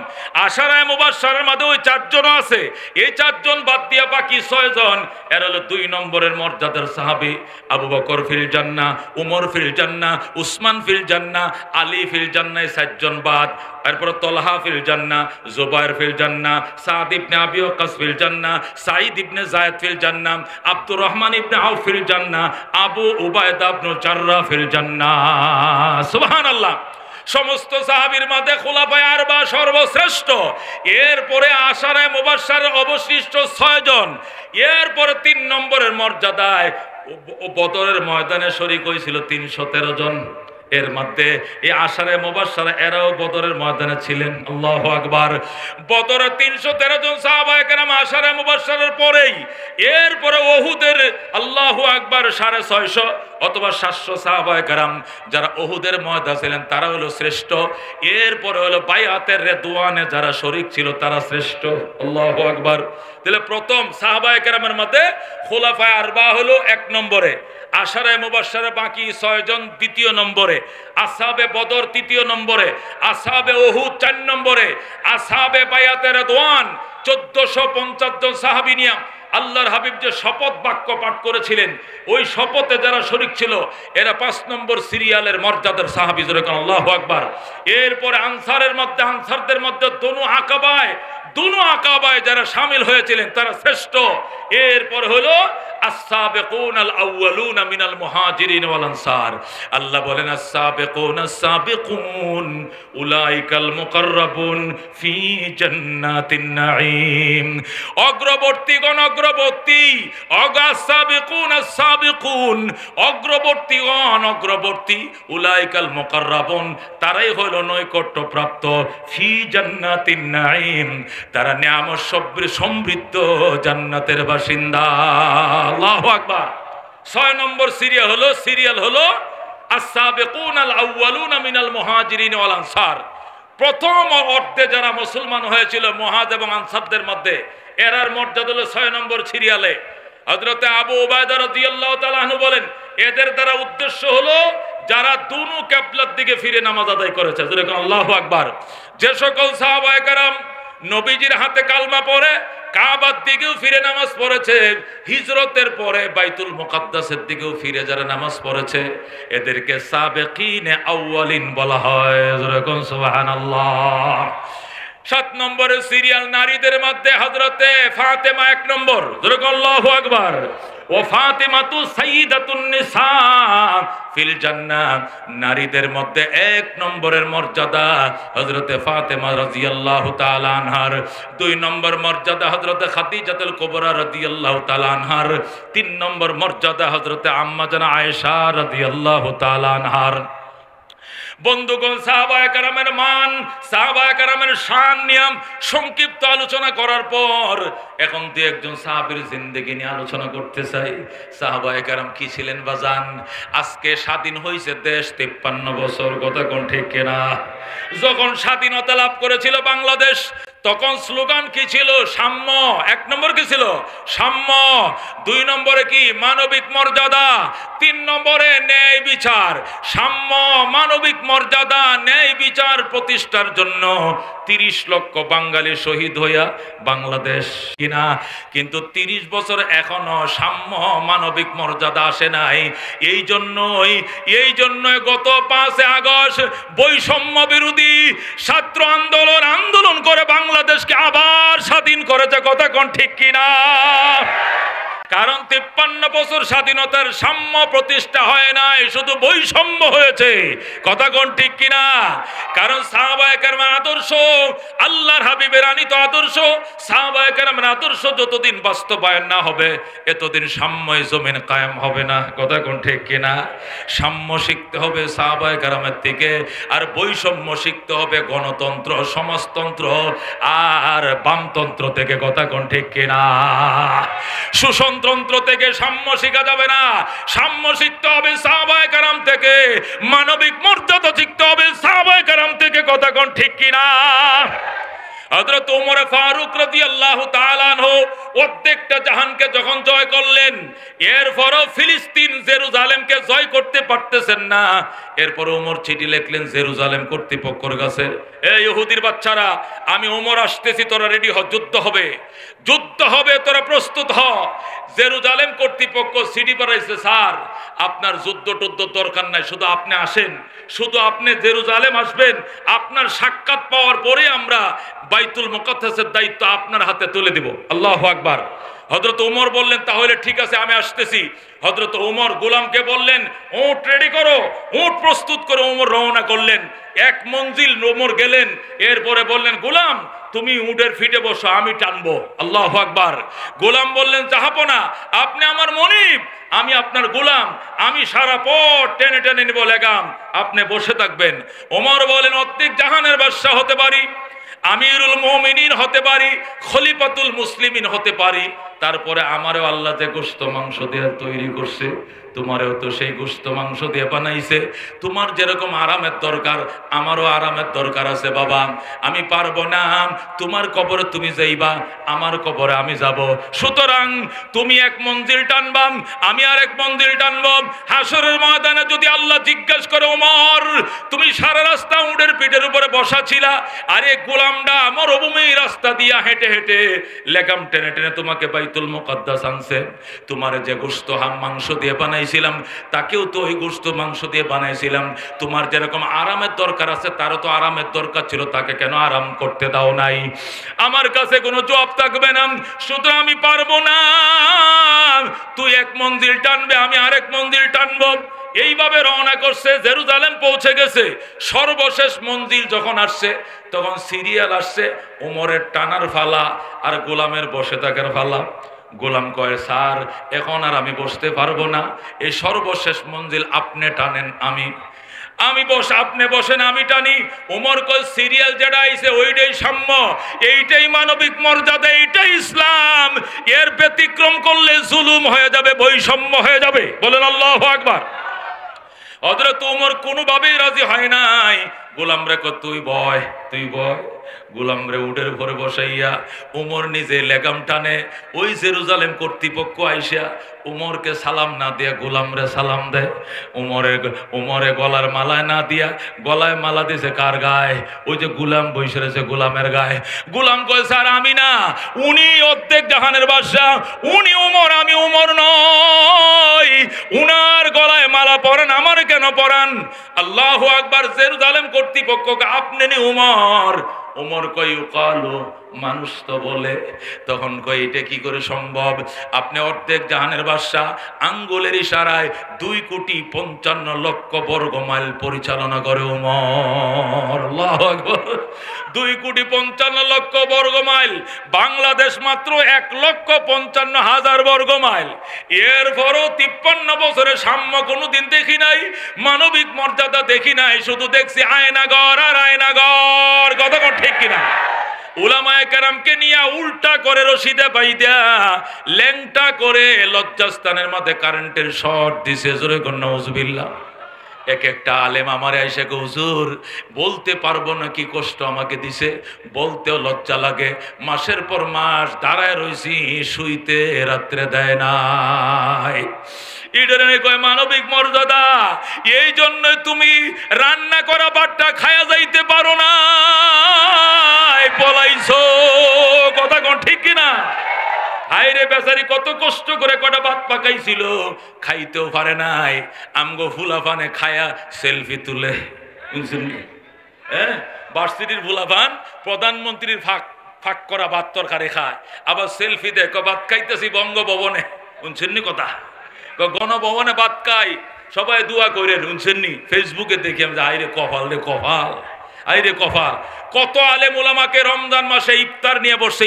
আশারায়ে মুবাশশারের মধ্যে ওই 4 জন আছে, এই 4 জন বাদ দিয়ে বাকি 6 জন এর হলো 2 নম্বরের মর্যাদার সাহাবী। আবু বকর ফিল জান্নাহ, উমর ফিল জান্নাহ, উসমান ফিল জান্নাহ, আলী ফিল জান্নাহ, 7 জন বাদ। এরপর তলহা ফিল জান্নাহ, জুবায়ের ফিল জান্নাহ, সাদ ইবনে আবি ওয়াক্কাস ফিল জান্নাহ, সাঈদ ইবনে যায়েদ ফিল জান্নাহ, আব্দুর রহমান ইবনে আউফ ফিল জান্নাহ, আবু উবায়দা ইবনে জাররাহ ফিল জান্নাহ। সুবহানাল্লাহ। সমস্ত সাহাবীর মধ্যে খুলাফায়ে আরবা সর্বশ্রেষ্ঠ। এরপরে আশারায়ে মুবাশশারের অবশিষ্ট 6 জন। এরপরে 3 নম্বরের মর্যাদায় বদরের ময়দানে শরীক হয়েছিল 313 জন। এর মধ্যে এই আশারায়ে মুবাশশারা এরাও বদরের ময়দানে ছিলেন। আল্লাহু আকবার। বদরের 313 জন সাহাবায়ে কেরাম আশারায়ে মুবাশশারার পরেই এরপরে উহুদের আল্লাহু আকবার 650 অথবা 700 সাহাবায়ে কেরাম যারা উহুদের ময়দানে ছিলেন তারা হলো শ্রেষ্ঠ। এরপরে হলো বাইআতের রিদওয়ানে যারা শরীক ছিল তারা শ্রেষ্ঠ। আল্লাহু আকবার। তাহলে প্রথম সাহাবায়ে কেরামের মধ্যে খুলাফায়ে আরবা হলো 1 নম্বরে, আশারায়ে মুবাশশারা বাকি 6 জন 2 নম্বরে, আসহাবে বদর 3 নম্বরে, আসহাবে উহুদ 4 নম্বরে, আসহাবে বাইআতের রিদওয়ান 1450 জন সাহাবী নিয়া আল্লাহর হাবিব যে শপথ বাক্য পাঠ করেছিলেন ওই শপথে যারা শরীক ছিল এরা 5 নম্বর সিরিয়ালের মর্যাদার সাহাবী। আল্লাহু আকবার। এরপরে আনসারের মধ্যে আনসারদের মধ্যে দোনো আকাবায় যারা শামিল হয়েছিলেন তারা শ্রেষ্ঠ। এরপর হলো আস-সাবিকুন আল-আউয়ালুনা মিনাল মুহাজিরিন ওয়াল আনসার। আল্লাহ বলেন আস-সাবিকুন আস-সাবিকুন উলাইকাল মুকাররাবুন ফি জান্নাতিন নাঈম। অগ্রবর্তীগণ অগ্রবর্তী, আস-সাবিকুন আস-সাবিকুন অগ্রবর্তীগণ অগ্রবর্তী, উলাইকাল মুকাররাবুন তারাই হলো নৈকট্যপ্রাপ্ত, ফি জান্নাতিন নাঈম তারা নিয়ামত সমৃদ্ধ জান্নাতের বাসিন্দা। আল্লাহু আকবার। 6 নম্বর সিরিয়াল হলো আস-সাবিকুন আল-আউয়ালুনা মিনাল মুহাজিরিন ওয়াল আনসার। প্রথম অর্ধে যারা মুসলমান হয়েছিল মুহাজির এবং আনসারদের মধ্যে এরার মর্যাদা হলো 6 নম্বর সিরিয়ালে। হযরতে আবু উবায়দা রাদিয়াল্লাহু তাআলা আনহু বলেন এদের দ্বারা উদ্দেশ্য হলো যারা দুনো কিবলার দিকে ফিরে নামাজ আদায় করেছে। আল্লাহু আকবার। যে সকল সাহাবায়ে কেরাম নবীজির হাতে কালমা পড়ে কাবার দিকেও ফিরে নামাজ পড়েছে, হিজরতের পরে বাইতুল মুকাদ্দাসের দিকেও ফিরে যারা নামাজ পড়েছে এদেরকে সাবিকিনে আউয়ালিন বলা হয়। সুবহানাল্লাহ। 7 নম্বরের সিরিয়াল নারীদের মধ্যে হযরতে ফাতেমা 1 নম্বর। আল্লাহু আকবার। ও ফাতেমাতু সাইয়্যিদাতুন নিসা ফিল জান্নাহ। নারীদের মধ্যে 1 নম্বরের মর্যাদা হযরতে ফাতেমা রাদিয়াল্লাহু তাআলা আনহার। 2 নম্বর মর্যাদা হযরতে খাদিজাতুল কুবরা রাদিয়াল্লাহু তাআলা আনহার। 3 নম্বর মর্যাদা হযরতে আম্মা জানা আয়েশা রাদিয়াল্লাহু তাআলা আনহার। বন্ধুগণ, সাহাবায়ে কেরামের মান, সাহাবায়ে কেরামের শান নিয়ে সংক্ষিপ্ত আলোচনা করার পর এখন তো একজন সাহাবীর জিন্দেগি নিয়ে আলোচনা করতে চাই। সাহাবায়ে কেরাম কি ছিলেন বাজান? আজকে স্বাধীন হয়েছে দেশ 53 বছর, কথা কোন ঠিক কিনা? যখন স্বাধীনতা লাভ করেছিল বাংলাদেশ তখন স্লোগান কি ছিল? সাম্য। 1 নম্বর কি ছিল? সাম্য। 2 নম্বরে কি? মানবিক মর্যাদা। 3 নম্বরে ন্যায় বিচার। সাম্য, মানবিক মর্যাদা, ন্যায় বিচার প্রতিষ্ঠার জন্য 30 লক্ষ বাঙালি শহীদ হইয়া বাংলাদেশ কিনা। কিন্তু 30 বছর এখনো সাম্য মানবিক মর্যাদা আসে নাই। এই জন্যই গত 5 আগস্ট বৈষম্য বিরোধী ছাত্র আন্দোলন করে বাংলাদেশকে আবার স্বাধীন করেছে। কথা কোন ঠিক কিনা? কারণ 53 বছর স্বাধীনতার সাম্য প্রতিষ্ঠা হয় নাই, শুধু বৈষম্য হয়েছে। কথা কোন ঠিক কিনা? কারণ সাহাবায়ে কেরামের আদর্শ, আল্লাহর হাবিবের আনিত আদর্শ, সাহাবায়ে কেরামের আদর্শ যতদিন বাস্তবায়ন না হবে এতদিন সাম্যই জমিন কায়েম হবে না। কথা কোন ঠিক কিনা? সাম্য শিখতে হবে সাহাবায়ে কেরামের থেকে, আর বৈষম্য শিখতে হবে গণতন্ত্র, সমাজতন্ত্র আর বামতন্ত্র থেকে। কথা কোন ঠিক কিনা? শোষণতন্ত্র থেকে সাম্য শেখা যাবে না। সাম্য শিখতে হবে সাহাবায়ে কেরাম থেকে, মানবিক মর্যাদা শিখতে হবে সাহাবায়ে কেরাম থেকে। কথা কোন ঠিক কিনা? হযরত ওমর ফারুক রাদিয়াল্লাহু তাআলা আনহু প্রত্যেকটা জাহানকে যখন জয় করলেন, এরপরও ফিলিস্তিন জেরুজালেমকে জয় করতে পারতেছেন না, এরপর ওমর চিঠি লিখলেন জেরুজালেম কর্তৃপক্ষের কাছে, এই ইহুদির বাচ্চারা, আমি ওমর আসতেছি, তোরা রেডি হ, যুদ্ধ হবে, তোরা প্রস্তুত হ। জেরুজালেম কর্তৃপক্ষ চিঠি পাঠাইছে, স্যার আপনার যুদ্ধ টুদ্ধ দরকার নাই, শুধু আপনি আসেন, শুধু আপনি জেরুজালেম আসবেন, আপনার সাক্ষাৎ পাওয়ার পরে আমরা বাইতুল মুকাদ্দাসের দায়িত্ব আপনার হাতে তুলে দিব। আল্লাহু আকবার। হযরত ওমর বললেন তাহলে ঠিক আছে, আমি আসতেছি। হযরত ওমর গোলামকে বললেন উট রেডি করো, উট প্রস্তুত করে ওমর রওনা করলেন। 1 মঞ্জিল ওমর গেলেন, এরপরে বললেন গোলাম তুমি উটের ফিটে বসো, আমি টানবো। আল্লাহু আকবার। গোলাম বললেন জাহাপনা, আপনি আমার মনিব, আমি আপনার গোলাম, আমি সারা পথ টেনে টেনে নিব লাগাম, আপনি বসে থাকবেন। ওমর বলেন অর্ধেক জাহানের বাদশা হতে পারি, আমিরুল মুমিনিন হতে পারি, খলিফাতুল মুসলিমিন হতে পারি, তারপরে আমারও আল্লাহ যে গোশত মাংস দিয়ে তৈরি করছে, তোমারও তো সেই গোশত মাংস দিয়ে বানাইছে। তোমার যেরকম আরামের দরকার আমারও আরামের দরকার আছে বাবা। আমি পারবো না, তোমার কবরে তুমি যাইবা, আমার কবরে আমি যাব। সুতরাং তুমি 1 মঞ্জিল টানবাম, আমি আর 1 মঞ্জিল টানব। হাসরের ময়দানে যদি আল্লাহ জিজ্ঞাসা করে ওমর তুমি সারা রাস্তা উটের পিঠের উপরে বসা ছিলা, আরে গোলামটা মরুভূমি রাস্তা দিয়া হেঁটে হেঁটে লেগাম টেনে টেনে তোমাকে বাইতুল মুকাদ্দাস আনছে, তোমার যে গোশত মাংস দিয়ে বানাইছিলাম তাকেও তো ওই গোশত মাংস দিয়ে বানাইছিলাম। তোমার যেরকম আরামের দরকার আছে তারও তো আরামের দরকার ছিল, তাকে কেন আরাম করতে দাও নাই? আমার কাছে কোনো জবাব থাকবে না। সুতরাং আমি পারবো না, তুই 1 মঞ্জিল টানবে, আমি আরেক মঞ্জিল টানবো। এইভাবে রওনা করছে, জেরুজালেম পৌঁছে গেছে। সর্বশেষ মঞ্জিল যখন আসছে তখন সিরিয়াল আসছে, ওমরের টানার ফালা আর গোলামের বসে থাকার ফালা। গোলাম কয় স্যার এখন আর আমি বসতে পারবো না, এই সর্বশেষ মঞ্জিল আপনি টানেন, আমি বস, আপনি বসেন আমি টানি। ওমর কয় সিরিয়াল যেটা আইছে ওইটাই সাম্য, এইটাই মানবিক মর্যাদা, এইটাই ইসলাম। এর ব্যতিক্রম করলে জুলুম হয়ে যাবে, বৈষম্য হয়ে যাবে। বলেন আল্লাহু আকবার। হযরত ওমর কোনোভাবেই রাজি হয় নাই। গোলাম রে কয় তুই বয়। গোলাম রে উটের ঘরে বসাইয়া ওমর নিজে লেগাম টানে। ওই জেরুজালেম কর্তৃপক্ষ আইসা ওমরকে সালাম না দিয়া গোলাম রে সালাম দেয়। ওমরে গলার মালায় না দিয়া গলায় মালা দিছে কার গায়ে? ওই যে গোলাম বসে রয়েছে গোলামের গায়ে। গোলাম কয় স্যার আমি না, উনি অর্ধেক জাহানের বাদশা, উনি ওমর, আমি ওমর নই। উনার গলায় মালা পরান, আমার কেন পরান? আল্লাহু আকবার। জেরুজালেম কর্তৃপক্ষকে আপনি নি ওমর? ওমর কয় ইউকালু, মানুষ তো বলে। তখন কয় এটা কি করে সম্ভব? আপনি অর্ধেক জাহানের বাদশা, আঙ্গুলের ইশারায় 2,55,00,000 বর্গ মাইল পরিচালনা করে ওমর। আল্লাহু আকবার। 2,55,00,000 বর্গ মাইল, বাংলাদেশ মাত্র 1,55,000 বর্গ মাইল। এরপরও 53 বছরে সাম্য কোনোদিন দেখি নাই, মানবিক মর্যাদা দেখি নাই, শুধু দেখছি আয়নাগর আর আয়নাগর। কথা ঠিক কিনা? উলামায়ে কেরামকে নিয়ে উল্টা করে রশিদে বাইদা ল্যাংটা করে লজ্জাস্থানের মধ্যে কারেন্টের শর্ট দিছে। জোরে কোন নাউজুবিল্লাহ। এক একটা আলেম আমারে এসে হুজুর বলতে পারবো না কি কষ্ট আমাকে দিছে, বলতেও লজ্জা লাগে। মাসের পর মাস দাঁড়ায় রইছি, শুইতে রাত্রে দেয় নাই। ইডারে কয় মানবিক মর্যাদা। এই জন্য তুমি রান্না করা ভাতটা খায়া যাইতে পারো না, পলাইছো। কথা কোন ঠিক কিনা? হায়রে বেচারি কত কষ্ট করে কটা ভাত পাকাইছিল, খাইতেও পারে নাই। আমগো ফুলাফানে খায়া সেলফি তুলে। হ্যাঁ, ভার্সিটির ফুলাফান প্রধানমন্ত্রীর ফাঁক করা ভাত তরকারি খায়, আবার সেলফি দেয় ভাত খাইতেছি বঙ্গভবনে। শুনছেননি কথা? গণভবনে ভাত খাই, সবাই দোয়া করে। শুনছেননি? ফেসবুকে দেখি আমি, আইরে কপাল রে কপাল, আইরে কপাল। কত আলেম ওলামাকে রমজান মাসে ইফতার নিয়ে বসছে,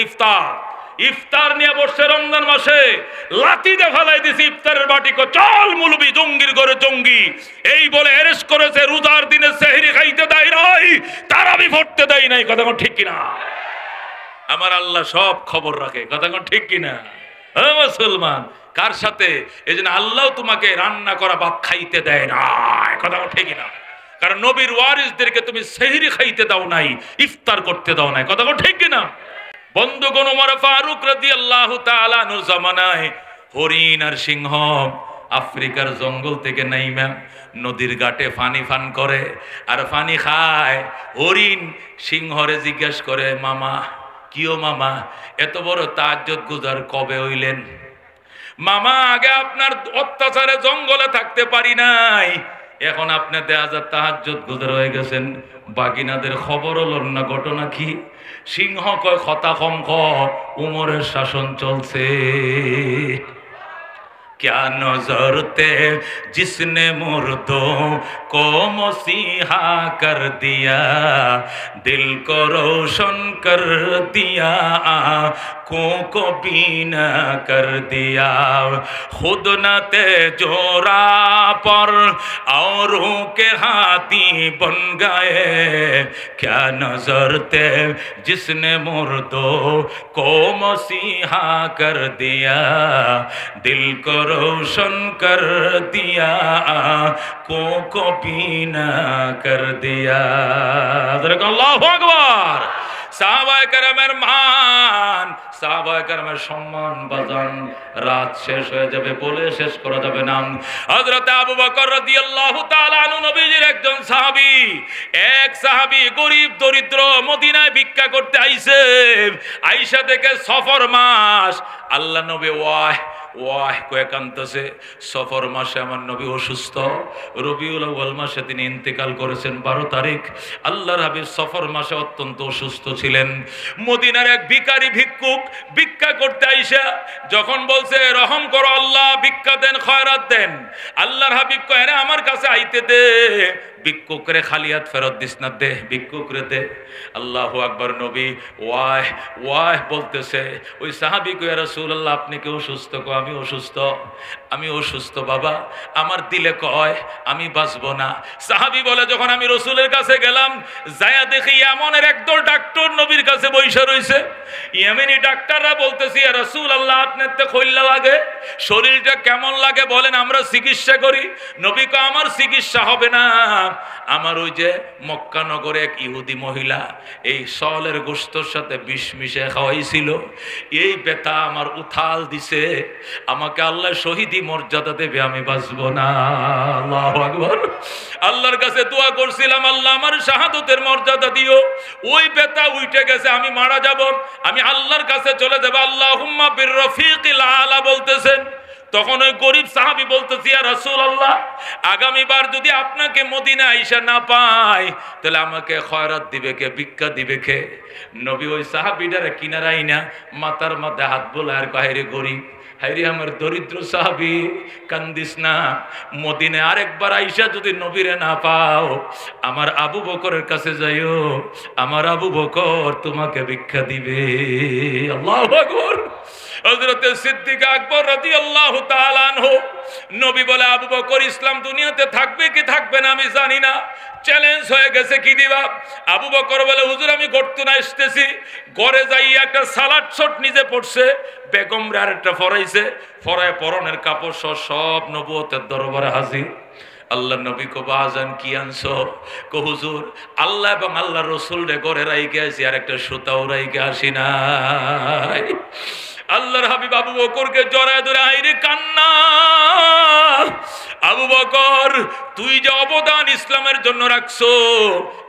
ইফতার নিয়ে বসছে রমজান মাসে, লাঠি দিয়ে ফেলাই দিছে ইফতারের বাটি। চল মুলবি, জঙ্গির ঘরে জঙ্গি, এই বলে অ্যারেস্ট করেছে। রোজার দিনে সেহরি খাইতে দেয় নাই, তারাবি পড়তে দেয় নাই। কথা কোন ঠিক কিনা? আমার আল্লাহ সব খবর রাখে। কথা কোন ঠিক কিনা? হ্যাঁ মুসলমান, কার সাথে? এই জন্য আল্লাহ তোমাকে রান্না করা ভাত খাইতে দেয় না। কথা কোন ঠিক কিনা? কারণ নবীর ওয়ারিসদেরকে তুমি সেহরি খাইতে দাও নাই, ইফতার করতে দাও নাই। কথা কোন ঠিক কিনা? বন্ধুগণ, ওমর ফারুক রাদিয়াল্লাহু তাআলা আনহুর জামানায় হরিণ আর সিংহ আফ্রিকার জঙ্গল থেকে নাইমা নদীর ঘাটে পানি পান করে আর পানি খায়। হরিণ সিংহরে জিজ্ঞেস করে, মামা কিও মামা, এত বড় তাহাজ্জুদ গুজার কবে হইলেন? মামা, আগে আপনার অত্যাচারে জঙ্গলে থাকতে পারি নাই, এখন আপনি 1000 তাহাজ্জুদ গুজার হয়ে গেছেন, বাগিনাদের খবর হল না, ঘটনা কি? সিংহ কয়, কথা কম ক, উমরের শাসন চলছে। क्या नजर थे जिसने मुर्दों को मसीहा कर दिया, दिल को रोशन कर दिया, आँखों को बीना कर दिया, खुद न थे जोरा पर औरों के हाथी बन गए, क्या नजर थे जिसने मुर्दों को मसीहा कर दिया, दिल को रोशन कर दिया, आँखों को बीना कर दिया। अल्लाहु আকবার। সাহাবায়ে কেরামের মান, সাহাবায়ে কেরামের সম্মান বাজান রাত শেষ হয়ে যাবে, বলে শেষ করা যাবে না। হযরত আবু বকর রাদিয়াল্লাহু তাআলা আনহু নবীজির একজন সাহাবী, এক সাহাবী গরীব দরিদ্র মদিনায় ভিক্ষা করতে আইছে। আয়েশা থেকে সফর মাস, আল্লাহ নবী কয়েক আনতেছে। সফর মাসে আমার নবী অসুস্থ, রবিউল আউয়াল মাসে তিনি ইন্তেকাল করেছেন 12 তারিখ। আল্লাহর হাবিব সফর মাসে অত্যন্ত অসুস্থ ছিলেন। মদিনার এক ভিখারি ভিক্ষুক ভিক্ষা করতে আইসা যখন বলছে, রহম করো আল্লাহ, ভিক্ষা দেন, খয়রাত দেন, আল্লাহর হাবিব কয়, না আমার কাছে আইতে দে, ভিক্ষুকরে খালি হাত ফেরত দিস না, দে ভিক্ষুকরে দে। আল্লাহু আকবার। নবী ওয়াহ বলতেছে। ওই সাহাবী কয়, রাসূলুল্লাহ আপনি কি অসুস্থ? কয়, আমি অসুস্থ, আমি অসুস্থ বাবা, আমার দিলে কয় আমি বাঁচবো না। সাহাবী বলে, যখন আমি রসুলের কাছে গেলাম, যায়া দেখি এমনের একদল ডাক্তার নবীর কাছে বইসা রইছে। ইয়েমেনি ডাক্তাররা বলতেছি, ইয়া রাসূলুল্লাহ আপনার তো খৈল্লা লাগে, শরীরটা কেমন লাগে বলেন, আমরা চিকিৎসা করি। নবী কয়, আমার চিকিৎসা হবে না, আমার ওই যে মক্কা নগরে এক ইহুদি মহিলা এই সলের গোশতের সাথে বিষ মিশে খাওয়াইছিল, এই ব্যথা আমার উথাল দিছে, আমাকে আল্লাহ শহীদি মর্যাদা দেবে, আমি বাঁচবো না। আল্লাহু আকবার। আল্লাহর কাছে দোয়া করছিলাম, আল্লাহ আমার শাহাদতের মর্যাদা দিও। ওই ব্যথা উঠে গেছে, আমি মারা যাব, আমি আল্লাহর কাছে চলে যাব। আল্লাহুম্মা বির রফিকিল আলা বলতেছেন। তখন ওই গরিব সাহাবী বলতেছি, ইয়া রাসূলুল্লাহ আগামীবার যদি আপনাকে মদিনা আইসা না পাই, তাহলে আমাকে খয়রাত দিবে কে, ভিক্ষা দিবে কে? নবী ওই সাহাবীটারে কিনারাই না মাথার মধ্যে হাত বোলা আর বাইরে গরিব, হাইরে আমার দরিদ্র সাহাবী, কান্দিস না, মদিনে আরেকবার আইসা যদি নবীরে না পাও, আমার আবু বকরের কাছে যাইও, আমার আবু বকর তোমাকে ভিক্ষা দিবে। আল্লাহু আকবার। হযরত সিদ্দিক আকবর রাদিয়াল্লাহু তাআলা আনহু, নবী বলে, আবু বকর ইসলাম দুনিয়াতে থাকবে কি থাকবে না আমি জানি না, চ্যালেঞ্জ হয়ে গেছে, কি দিবা? আবু বকর বলে, হুজুর আমি গর্তে না আসতেছি। ঘরে যাই একটা সালাদ শট নিজে পড়ছে, বেগমরা আরেকটা ফরাইছে, ফরায় পরনের কাপড় সব নবুয়তের দরবারে হাজির। আল্লাহ নবী কো বাজান কি আনছো? কো হুজুর আল্লাহ এবং আল্লাহ রসুল রে ঘরে রাইকে আসি, আর একটা সুতাও রাইকে আসি নাই। আল্লাহর হাবিব আবু বকরকে জড়ায় ধরে আইরে কান্না। আবু বকর, তুই যে অবদান ইসলামের জন্য রাখছো,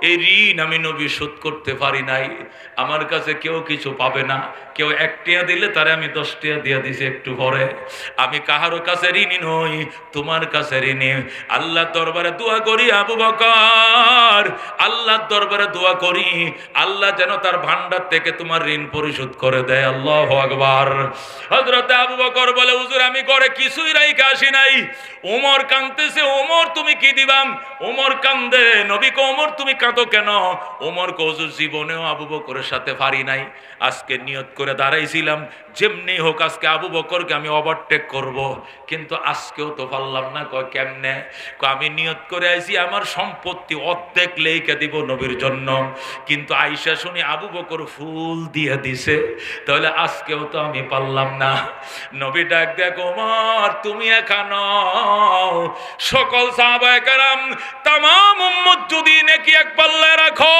এই ঋণ আমি নবী শোধ করতে পারি নাই। আমার কাছে কেউ কিছু পাবে না, কেউ 1 টাকা দিলে তারে আমি 10 টাকা দিয়ে দিছি একটু পরে। আমি কাহারো কাছে ঋণী নই, তোমার কাছে ঋণী। আল্লাহ দরবারে দোয়া করি আবু বকর, আল্লাহর দরবারে দোয়া করি আল্লাহ যেন তার ভান্ডার থেকে তোমার ঋণ পরিশোধ করে দেয়। আল্লাহু আকবার। হযরত আবু বকর বলে, হুজুর আমি ঘরে কিছুই রাইখা আসি নাই। ওমর কাঁদতেছে, ওমর তুমি কি দিবাম? ওমর কান্দে। নবী কো, ওমর তুমি কাঁদো কেন? ওমর কো, হুজুর জীবনেও আবু বকরের সাথে পারি নাই, আজকে নিয়ত করে দাঁড়াইছিলাম যেমনি হোক আজকে আবু বকরকে আমি ওভারটেক করব, কিন্তু আজকেও তো পারলাম না। কয় কেমনে? আমি নিয়ত করে আইছি আমার সম্পত্তি অর্ধেক লেখা দিব নবীর জন্য, কিন্তু আইসা শুনি আবু বকর ফুল দিয়ে দিছে, তাহলে আজকেও তো আমি পারলাম না। নবী ডাক দেখ, ওমর তুমি এখানো সকল সাহাবায়ে কেরাম তামাম উম্মত যদি নেকি এক পাল্লায় রাখো,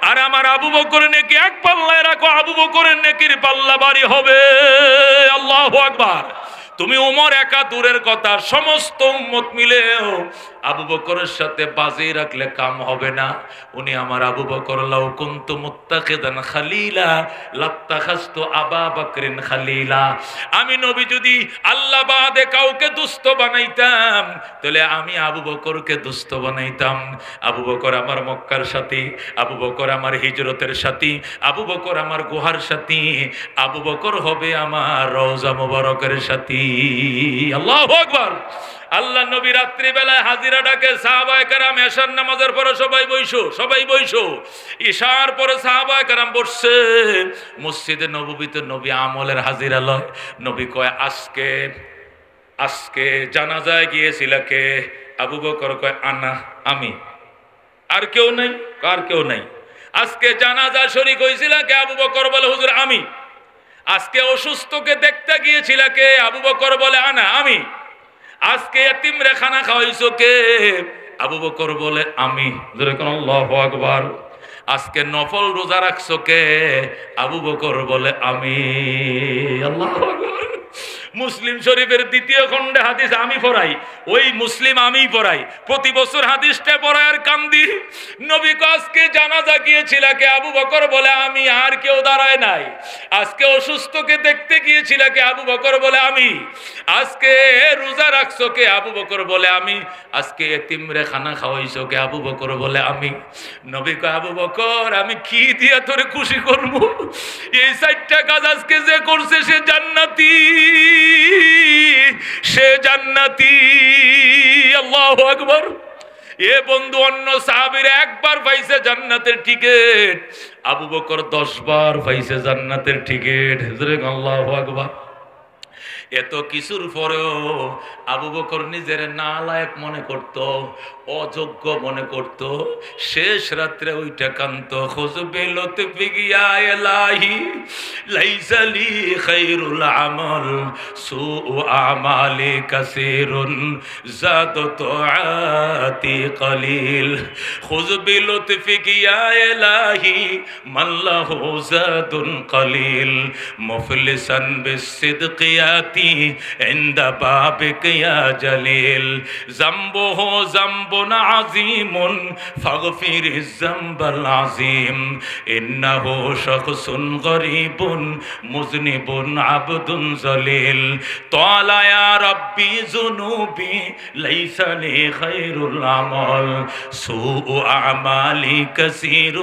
আর আমার আবু বকর নেকি এক পাল্লায় রাখো, আবু বকরের নেকির পাল্লা ভারী হবে। আল্লাহু আকবার। তুমি উমর একা দূরের কথা, সমস্ত উম্মত মিলেও আবু বকরের সাথে বাজি রাখলে কাম হবে না। উনি আমার আবু বকর, লাউ কুনতু মুত্তাখিদান খালিলা লাত্তাখাজতু আবা বকরিন খালিলা। আমি নবী যদি আল্লাহ বাদে কাউকে দুস্থ বানাইতাম, তাহলে আমি আবু বকরকে দুস্থ বানাইতাম। আবু বকর আমার মক্কার সাথী, আবু বকর আমার হিজরতের সাথী, আবু বকর আমার গুহার সাথী, আবু বকর হবে আমার রওজা মুবারকের সাথী। আল্লাহু আকবার। আল্লাহ নবী রাত্রি বেলায় হাজিরা ডাকে, সাহাবায়ে কেরাম এশার নামাজের পরে সবাই বইসো, সবাই বইসো। ঈশার পরে সাহাবায়ে কেরাম বসছে। মসজিদে নববীতে নবী আমলের হাজিরা লয়। নবী কয়, আজকে জানাজায় গিয়েছিল কে? আবু বকর কয়, আমি। আর কেউ নাই? আর কেউ নাই। আজকে জানাজা শরীক হয়েছিল কে? আবু বকর বলে, হুজুর আমি। আজকে অসুস্থকে দেখতে গিয়েছিল কে? আবু বকর বলে, আমি। আজকে এতিমরে খানা খাওয়াইছো কে? আবু বকর বলে, আমি। আল্লাহু আকবার। আজকে নফল রোজা রাখছো কে? আবু বকর বলে, আমি। আল্লাহু আকবার। মুসলিম শরীফের 2য় খণ্ডে হাদিস আমি পড়াই, ওই মুসলিম আমিই পড়াই। প্রতি বছর হাদিসটা পড়াই আর কান্দি। নবী কো, আজকে জানাজা গিয়েছিল কে? আবু বকর বলে, আমি। আর কেউ দাঁড়ায় নাই। আজকে অসুস্থকে দেখতে গিয়েছিল কে? আবু বকর বলে, আমি। আজকে রোজা রাখছো কে? আবু বকর বলে, আমি। আজকে এতিমরে খানা খাওয়াইছো কে? আবু বকর বলে, আমি। নবী কো, আবু বকর আমি কি দিয়া তোরে খুশি করব? এই 4টা কাজ আজকে যে করছে সে জান্নাতি, সে জান্নাতি। আল্লাহু আকবার। এ বন্ধু, অন্য সাহাবীরা 1 বার পাইছে জান্নাতের টিকিট, আবু বকর 10 বার পাইছে জান্নাতের টিকিট। আল্লাহু আকবার। এত কিছুর পরেও আবু বকর নিজের নালায়েক মনে করত, অযোগ্য মনে করত। শেষ রাত্রে ওইটা কান্ত, খুজবে লুতফি গিয়া ইলাহি লাইসা লি খায়রুল আমাল সুউ আমালি কাসীরুন যাদাতু আতি কলিল। খুজবে লুতফি গিয়া ইলাহি মাল্লাহু যাদুন কলিল মুফলিসান বিসিদকিয়াতি عند بابك يا جليل ذنبه ذنب عظيم فاغفر الذنب العظيم إنه شخص غريب مذنب عبد ذليل طال يا ربي ذنوبي ليس لي خير العمل سوء أعمالي كثير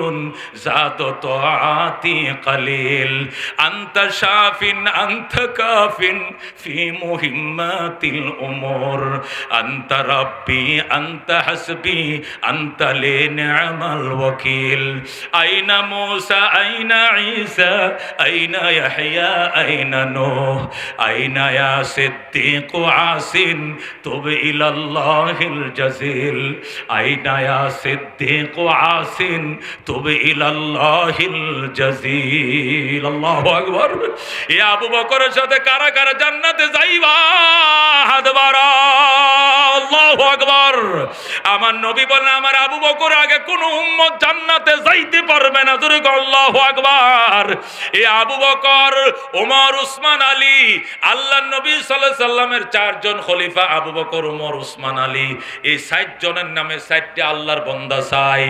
زاد طاعتي قليل أنت شاف أنت كاف في مهمات الأمور أنت ربي أنت حسبي أنت لي نعم الوكيل أين موسى أين عيسى أين يحيى أين نوح أين يا صديق عاصم تب إلى الله الجزيل أين يا صديق عاصم تب إلى الله الجزيل الله أكبر يا أبو بكر সাথে কারা কারা জান্নাতে যাইবা? হাত বাড়াও। আল্লাহু আল্লাহু আকবার। আমার নবী বলেন আমার আবু বকর আগে কোন উম্মত জান্নাতে যাইতে পারবে না। জোরে বলো আল্লাহু আকবার। এই আবু বকর, ওমর, উসমান, আলী, আল্লাহর নবী সাল্লাল্লাহু আলাইহি সাল্লামের চারজন খলিফা আবু বকর, ওমর, উসমান, আলী, এই 60 জনের নামে 60টি আল্লাহর বান্দা চাই।